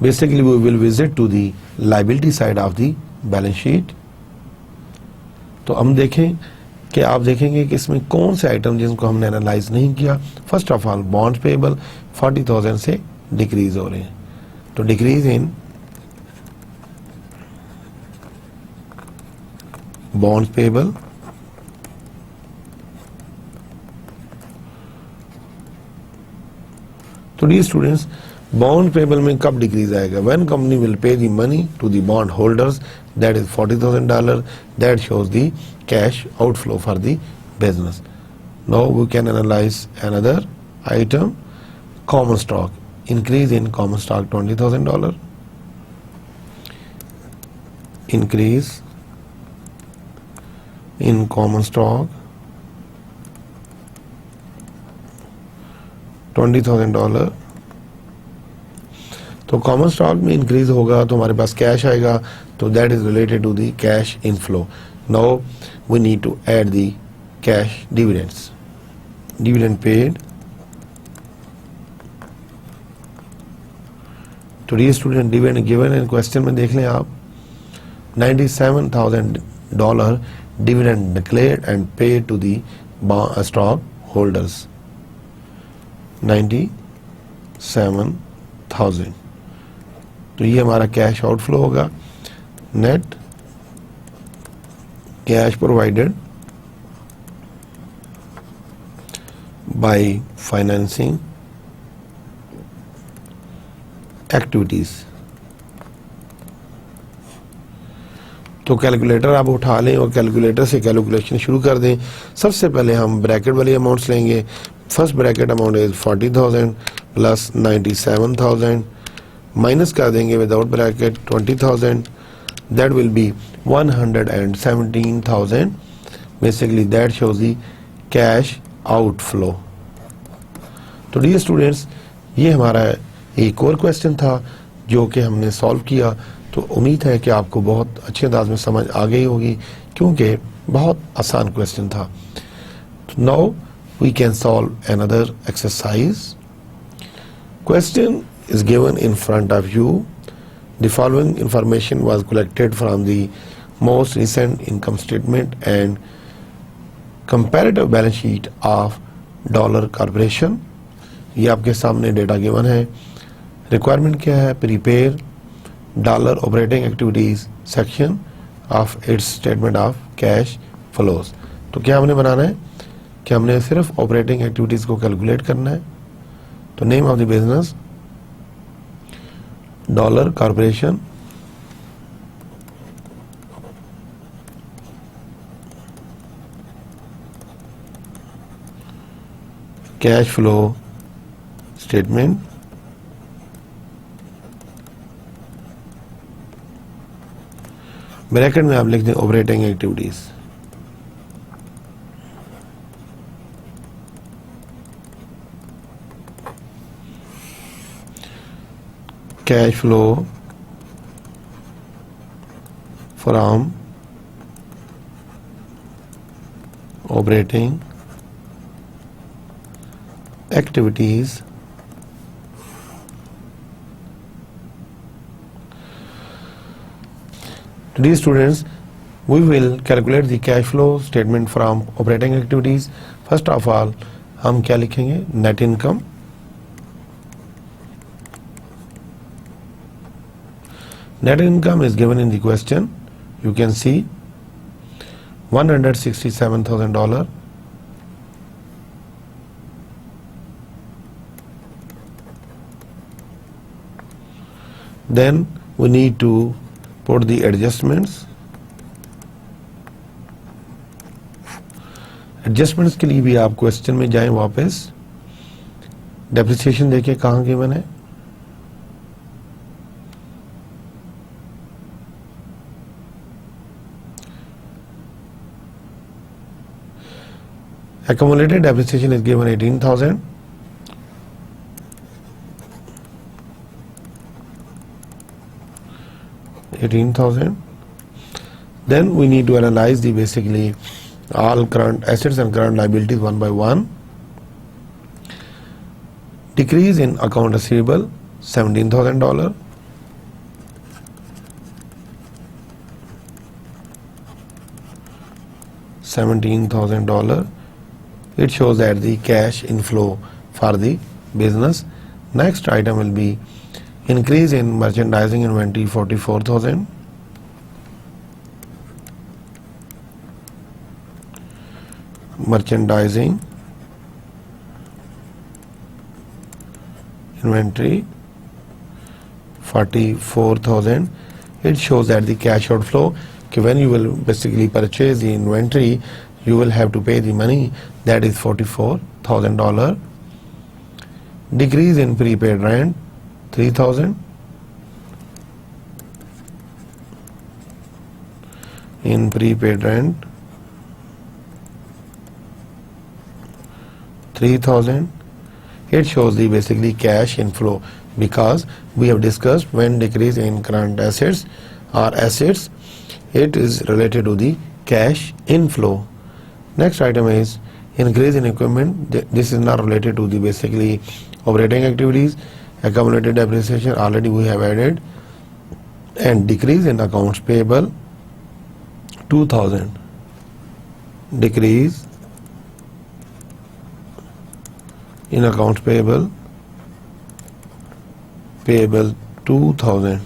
Speaker 1: basically we will visit to the liability side of the balance sheet. तो हम देखें कि आप देखेंगे कि इसमें कौन से आइटम जिनको हमने एनालाइज नहीं किया। First of all bonds payable 40,000 से डिक्रीज हो रहे हैं, तो डिक्रीज इन बॉन्ड्स पेएबल तो डी स्टूडेंट्स बॉन्ड पेएबल में कब डिक्रीज आएगा? When company will pay the money to the bond holders, that is $40,000, that shows the cash outflow for the business. Now we can analyze another item, common stock. Increase in common stock $20,000. Increase in common stock $20,000. तो common stock में increase होगा तो हमारे पास cash आएगा, तो that is related to the cash inflow. Now we need to add the cash dividends. Dividend paid तो dear student dividend given in question में देख लें आप, $97,000 dividend declared and paid to the stock holders. 97,000 तो ये हमारा cash outflow होगा. Net cash provided by financing activities. तो कैलकुलेटर आप उठा लें और कैलकुलेटर से कैलकुलेशन शुरू कर दें. सबसे पहले हम ब्रैकेट वाले अमाउंट्स लेंगे. First bracket amount is 40,000 plus 97,000 minus कर देंगे without bracket 20,000. That will B 117,000. Basically that shows the cash outflow. तो डियर स्टूडेंट्स ये हमारा एक और क्वेश्चन था जो कि हमने सॉल्व किया. तो उम्मीद है कि आपको बहुत अच्छे अंदाज में समझ आ गई होगी क्योंकि बहुत आसान क्वेश्चन था. Now we can solve another exercise. Question is given in front of you. The following information was collected from the most recent income statement and comparative balance sheet of Dollar Corporation. ये आपके सामने data given है. Requirement क्या है? Prepare dollar operating activities section of its statement of cash flows. तो क्या हमने बनाना है कि हमने सिर्फ ऑपरेटिंग एक्टिविटीज को कैलकुलेट करना है. तो name of the business dollar corporation. Cash flow statement. Bracket में आप लिख दें operating activities. Cash flow from operating activities Dear students, we will calculate the cash flow statement from operating activities. First of all, हम क्या लिखेंगे? Net income. Net income is given in the question. You can see $167,000. Then we need to put the adjustments. Adjustments के लिए भी आप question में जाएं वापस. डेप्रिसिएशन देखिए कहाँ गिवन है, accumulated depreciation is given 18,000. Then we need to analyze the basically all current assets and current liabilities one by one. Decrease in account receivable $17,000. $17,000. It shows that the cash inflow for the business. Next item will be increase in merchandising inventory 44,000. Merchandising inventory 44,000. It shows that the cash outflow, when you will basically purchase the inventory, you will have to pay the money, that is $44,000. Decrease in prepaid rent 3,000. In prepaid rent 3,000. It shows the basically cash inflow, because we have discussed when decrease in current assets or assets, it is related to the cash inflow. Next item is increase in equipment. This is not related to the basically operating activities. Accumulated depreciation already we have added. And decrease in accounts payable 2,000. Decrease in accounts payable 2,000.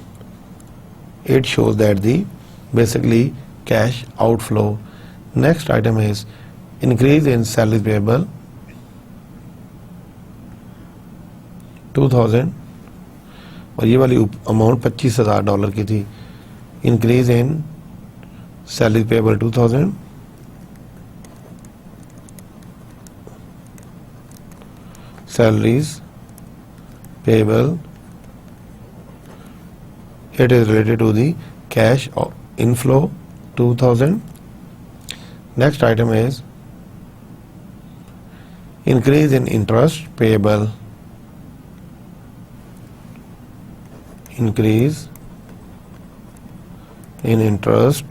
Speaker 1: It shows that the basically cash outflow. Next item is increase in salary payable 2,000, और ये वाली amount $25,000 की थी. Increase in salary payable 2,000. Salaries payable, it is related to the cash inflow 2,000. Next item is increase in interest payable. Increase in interest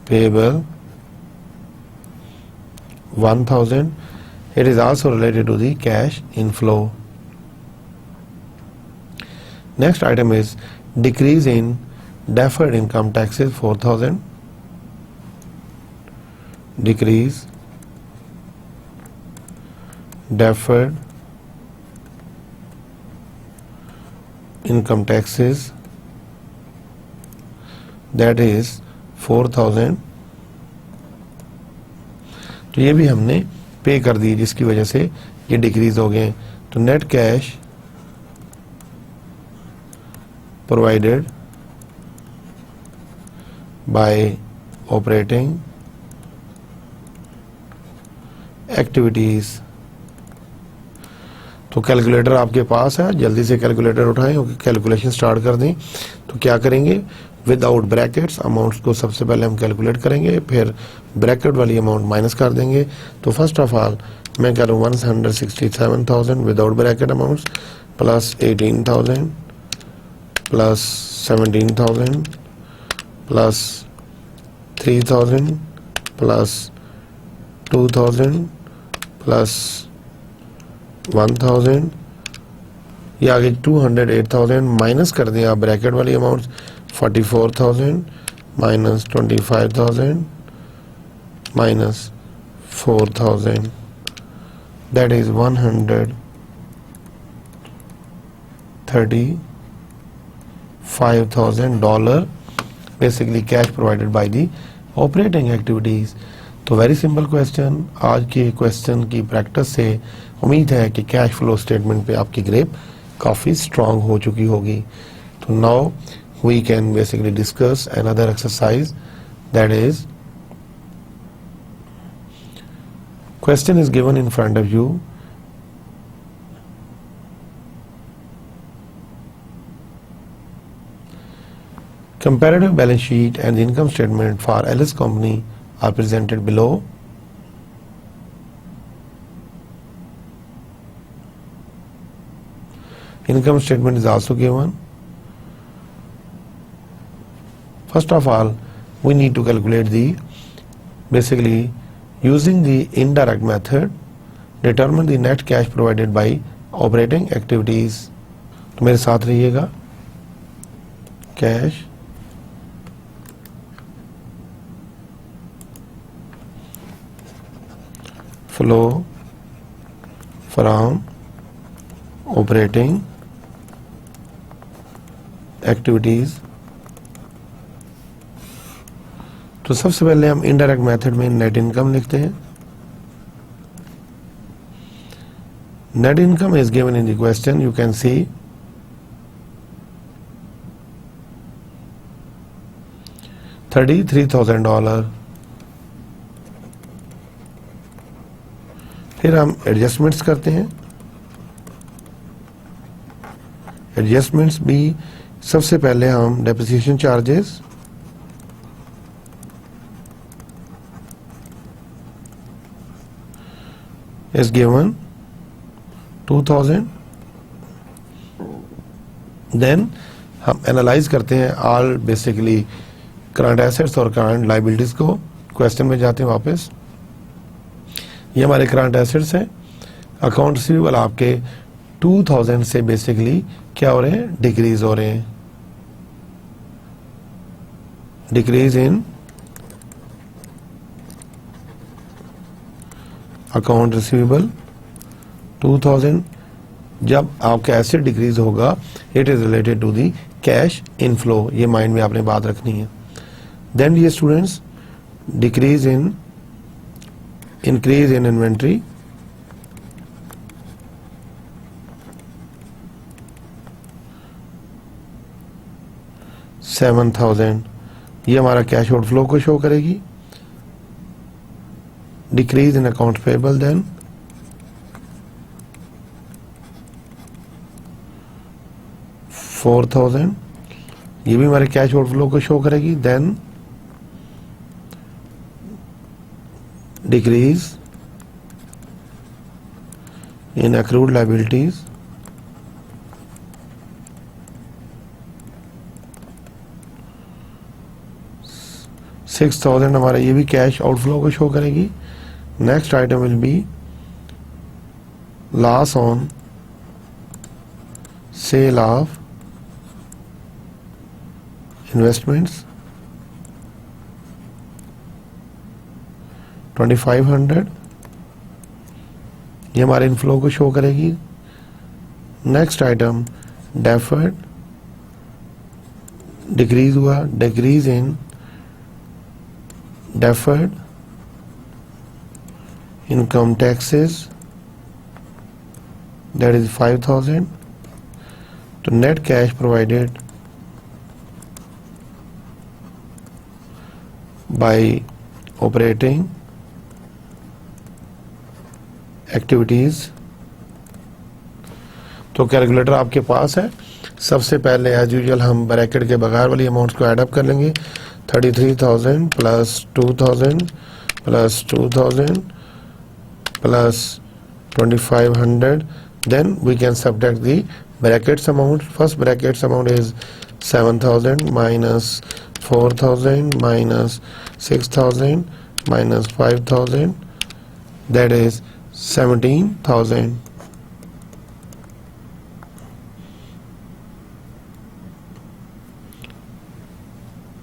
Speaker 1: payable 1,000. It is also related to the cash inflow. Next item is decrease in deferred income taxes 4,000. Decrease deferred income taxes, that is 4,000. तो ये भी हमने पे कर दी, जिसकी वजह से ये डिक्रीज हो गए. तो net cash provided by operating activities. तो कैलकुलेटर आपके पास है, जल्दी से कैलकुलेटर उठाएं और कैलकुलेशन स्टार्ट कर दें. तो क्या करेंगे, विदाउट ब्रैकेट्स अमाउंट्स को सबसे पहले हम कैलकुलेट करेंगे, फिर ब्रैकेट वाली अमाउंट माइनस कर देंगे. तो फर्स्ट ऑफ ऑल मैं करूँ 167,000 without bracket amounts plus 18,000 plus 17,000 plus 3,000 plus 2,000 plus 1,000, ये आगे 208,000 माइनस कर दें आप ब्रैकेट वाली amounts. 44,000 minus 25,000 minus 4,000, that is $135,000 basically cash provided by the operating activities. तो वेरी सिंपल क्वेश्चन. आज के क्वेश्चन की प्रैक्टिस से उम्मीद है कि कैश फ्लो स्टेटमेंट पे आपकी ग्रेप काफ़ी स्ट्रांग हो चुकी होगी. तो now we can basically discuss another exercise, that is question is given in front of you. Comparative balance sheet and the income statement for Alice Company are presented below. Income statement is also given. First of all, we need to calculate basically using the indirect method, determine the net cash provided by operating activities. तो मेरे साथ रहिएगा. Cash flow from operating activities. तो सबसे पहले हम indirect method में net income लिखते हैं. Net income is given in the question. You can सी $33,000. फिर हम एडजस्टमेंट्स करते हैं. एडजस्टमेंट्स भी सबसे पहले हम depreciation charges, is given 2000. Then हम एनालाइज करते हैं ऑल बेसिकली करंट एसेट्स और करंट लाइबिलिटीज को. क्वेश्चन में जाते हैं वापस. ये हमारे करंट एसेट्स हैं. अकाउंट रिसीवेबल आपके 2000 से बेसिकली क्या हो रहे हैं, डिक्रीज हो रहे हैं. Decrease in account receivable 2000. जब आपका एसेट डिक्रीज होगा, it is related to the cash inflow. ये माइंड में आपने बात रखनी है. देन ये students decrease in increase in inventory, $7,000. ये हमारा कैश आउटफ्लो को शो करेगी. Decrease in account payable then $4,000. ये भी हमारे कैश आउटफ्लो को शो करेगी. Then decrease in accrued liabilities, $6,000 हमारा ये भी कैश आउटफ्लो को शो करेगी. Next item will be loss on sale of investments, 2500. ये हमारे इनफ्लो को शो करेगी. नेक्स्ट आइटम डेफर्ड, डिक्रीज हुआ. Decrease in deferred income taxes, that is 5,000. तो net cash provided by operating activities. तो calculator आपके पास है. सबसे पहले एज यूजुअल हम ब्रैकेट के बगैर वाली अमाउंट्स को ऐड अप कर लेंगे. 33,000 plus 2,000 plus 2,000 plus 2,500. Then we can subtract the brackets amount. First brackets amount is 7,000 minus 4,000 minus 6,000 minus 5,000. That is 17,000.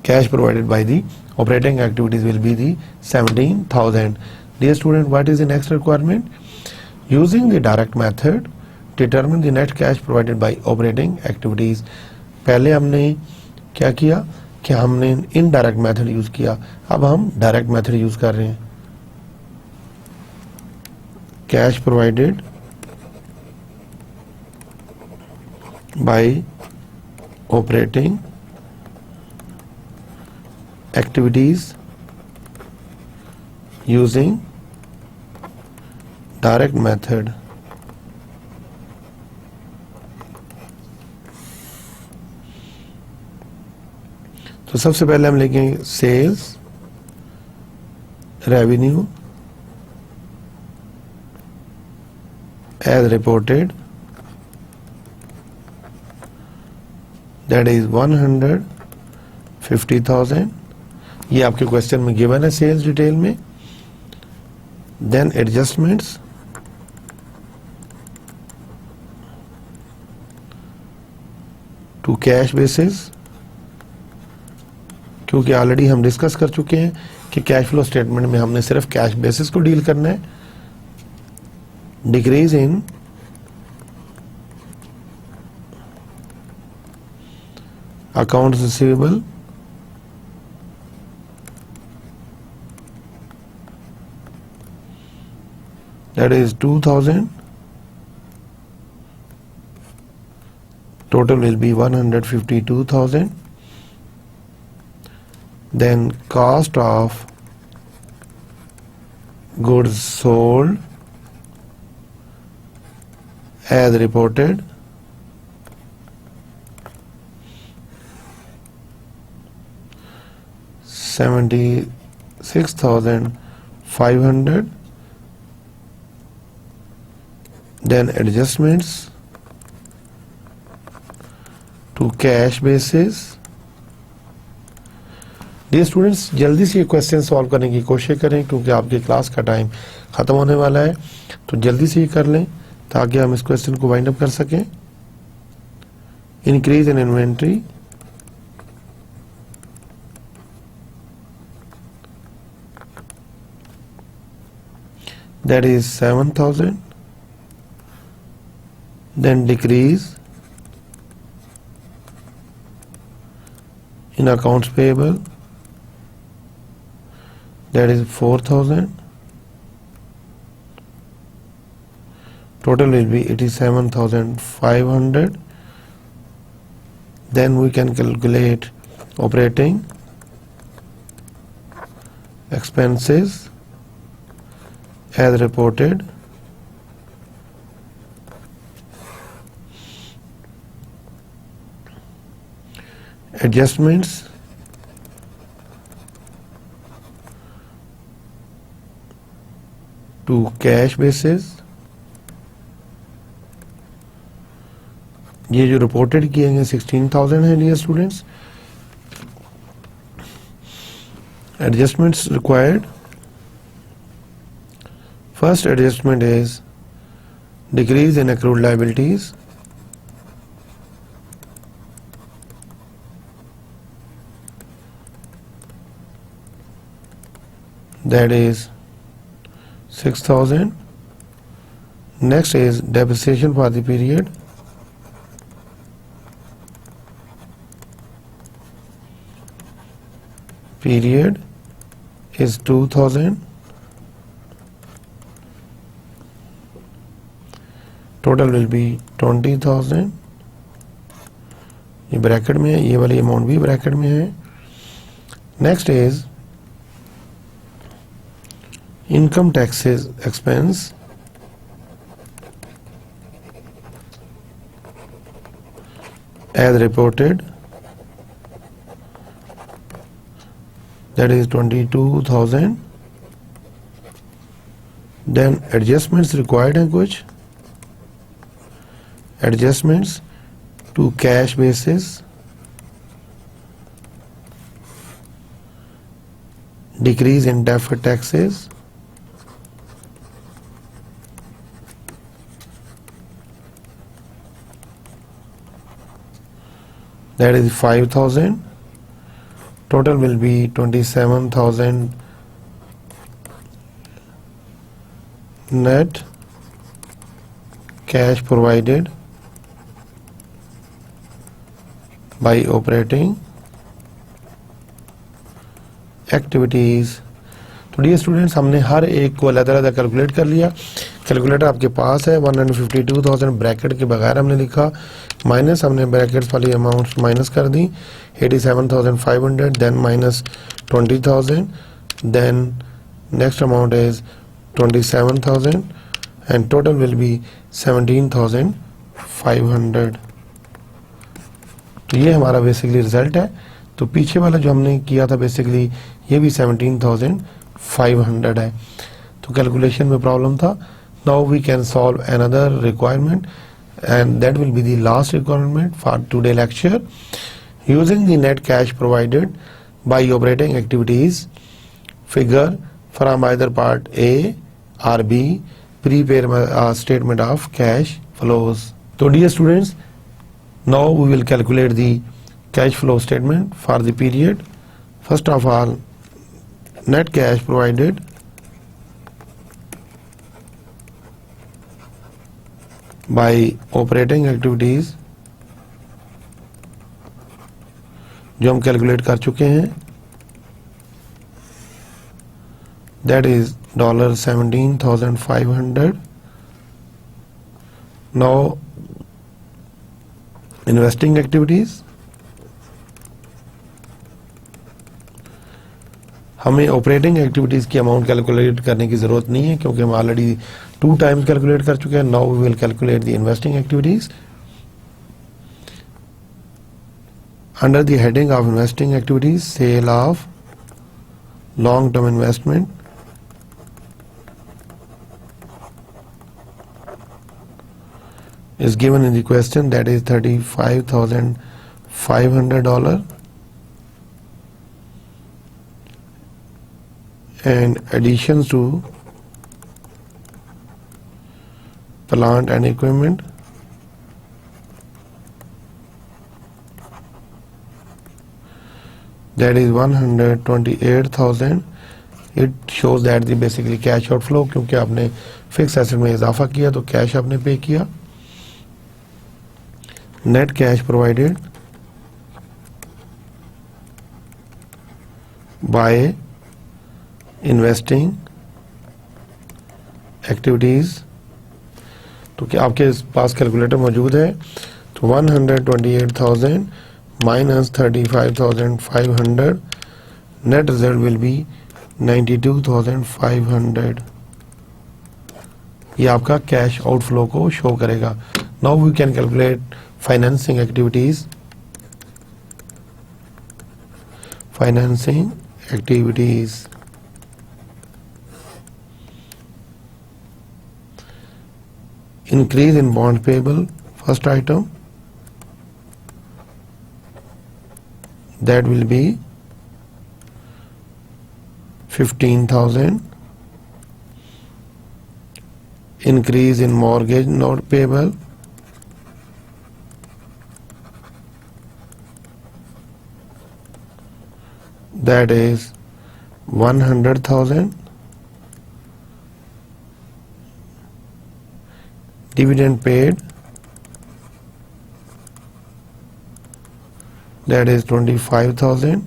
Speaker 1: Cash provided by the operating activities will be the 17,000. Dear student, what is the next requirement? Using the direct method, determine the net cash provided by operating activities. पहले हमने क्या किया कि हमने indirect method use किया. अब हम direct method use कर रहे हैं. Cash provided by operating activities using direct method. तो सबसे पहले हम लिखेंगे sales revenue as reported, that is 150,000. ये आपके क्वेश्चन में गिवन है सेल्स डिटेल में. Then adjustments to cash basis, क्योंकि ऑलरेडी हम डिस्कस कर चुके हैं कि कैश फ्लो स्टेटमेंट में हमने सिर्फ कैश बेसिस को डील करना है. Decrease in accounts receivable, that is 2,000. Total will be 152,000. Then cost of goods sold as reported, $76,500. Then adjustments to cash basis. Dear students, जल्दी से ये क्वेश्चन सॉल्व करने की कोशिश करें क्योंकि आपकी क्लास का टाइम ख़त्म होने वाला है. तो जल्दी से ये कर लें ताकि हम इस क्वेश्चन को वाइंड अप कर सकें. Increase in inventory, that is 7,000. Then decrease in accounts payable, that is 4,000. Total will be 87,500. Then we can calculate operating expenses as reported, adjustments to cash basis. ये जो रिपोर्टेड किए गए 16,000 है dear students. Adjustments required. First adjustment is decrease in accrued liabilities, that is 6,000. Next is depreciation for the period, is 2,000. Total will be 20,000. ये bracket में है, ये वाली अमाउंट भी ब्रैकेट में है. Next is income taxes expense, as reported, that is 22,000. Then adjustments required हैं कुछ. Adjustments to cash basis, decrease in deferred taxes, that is 5,000. Total will be 27,000 net cash provided by operating activities. तो dear students, हमने हर एक को अलग अलग calculate कर लिया. कैलकुलेटर आपके पास है. 152,000 ब्रैकेट के बगैर हमने लिखा, माइनस हमने ब्रैकेट्स वाली अमाउंट्स माइनस कर दी. 87,500, then minus 20,000, then next amount is 27,000 and total will be 17,500. तो ये हमारा बेसिकली रिजल्ट है. तो पीछे वाला जो हमने किया था बेसिकली ये भी 17,500 है, तो कैलकुलेशन में प्रॉब्लम था. Now we can solve another requirement and that will be the last requirement for today lecture. Using the net cash provided by operating activities, figure from either part A or B, prepare statement of cash flows. So dear students, now we will calculate the cash flow statement for the period. First of all, net cash provided by operating activities, जो हम calculate कर चुके हैं, that is $17,500. Now investing activities, हमें operating activities की amount calculate करने की जरूरत नहीं है क्योंकि हम ऑलरेडी 2 टाइम्स कैलकुलेट कर चुके हैं. Now we will calculate the investing activities. Under the heading of investing activities, sale of long term investment is given in the question, that is $35,500, and additions to plant and equipment, that is 128,000. It shows that the basically cash outflow, क्योंकि आपने fix asset में इजाफा किया तो cash आपने pay किया. Net cash provided by investing activities. तो क्या आपके पास कैलकुलेटर मौजूद है? तो 128,000 minus 35,500, net result will be 92,500. ये आपका कैश आउटफ्लो को शो करेगा. Now we can calculate financing activities. Financing activities, increase in bond payable, first item, that will be 15,000. Increase in mortgage note payable, that is 100,000. Dividend paid, that is 25,000.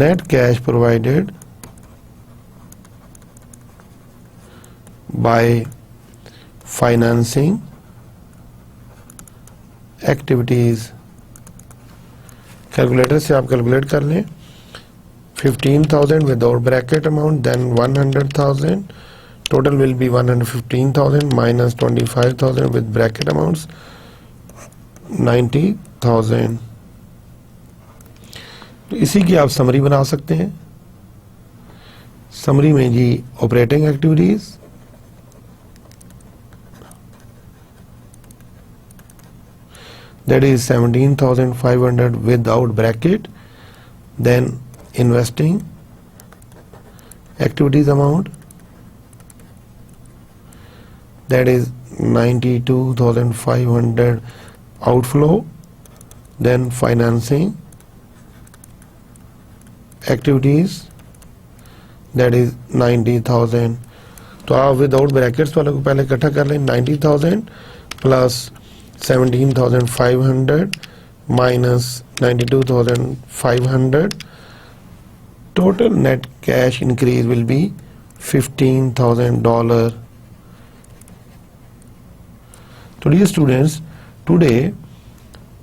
Speaker 1: Net cash provided by financing activities. Calculator से आप calculate कर लें. 15,000 without bracket amount, then 100,000. Total will be 115,000 minus 25,000 with bracket amounts, 90,000. तो इसी की आप summary बना सकते हैं. समरी में जी operating activities, that is 17,500 without bracket, then investing activities amount, that is 92,500 outflow, then financing activities, that is 90,000. तो आप विदाउट ब्रैकेट्स वाले को पहले इकट्ठा कर लें. 90,000 plus 17,500 minus 92,500, total net cash increase will be $15,000. So dear students, today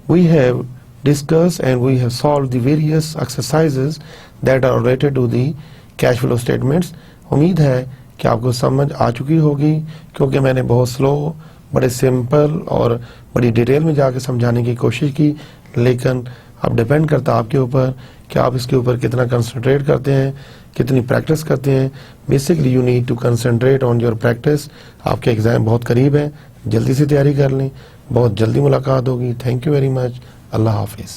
Speaker 1: we have discussed and we have solved the various exercises that are related to the cash flow statements. उम्मीद है कि आपको समझ आ चुकी होगी क्योंकि मैंने बहुत स्लो बड़े सिंपल और बड़ी डिटेल में जाके समझाने की कोशिश की, लेकिन अब डिपेंड करता है आपके ऊपर कि आप इसके ऊपर कितना कंसंट्रेट करते हैं, कितनी प्रैक्टिस करते हैं। Basically you need to concentrate on your practice. आपके एग्ज़ाम बहुत करीब है, जल्दी से तैयारी कर लें, बहुत जल्दी मुलाकात होगी। Thank you very much. Allah हाफिज़।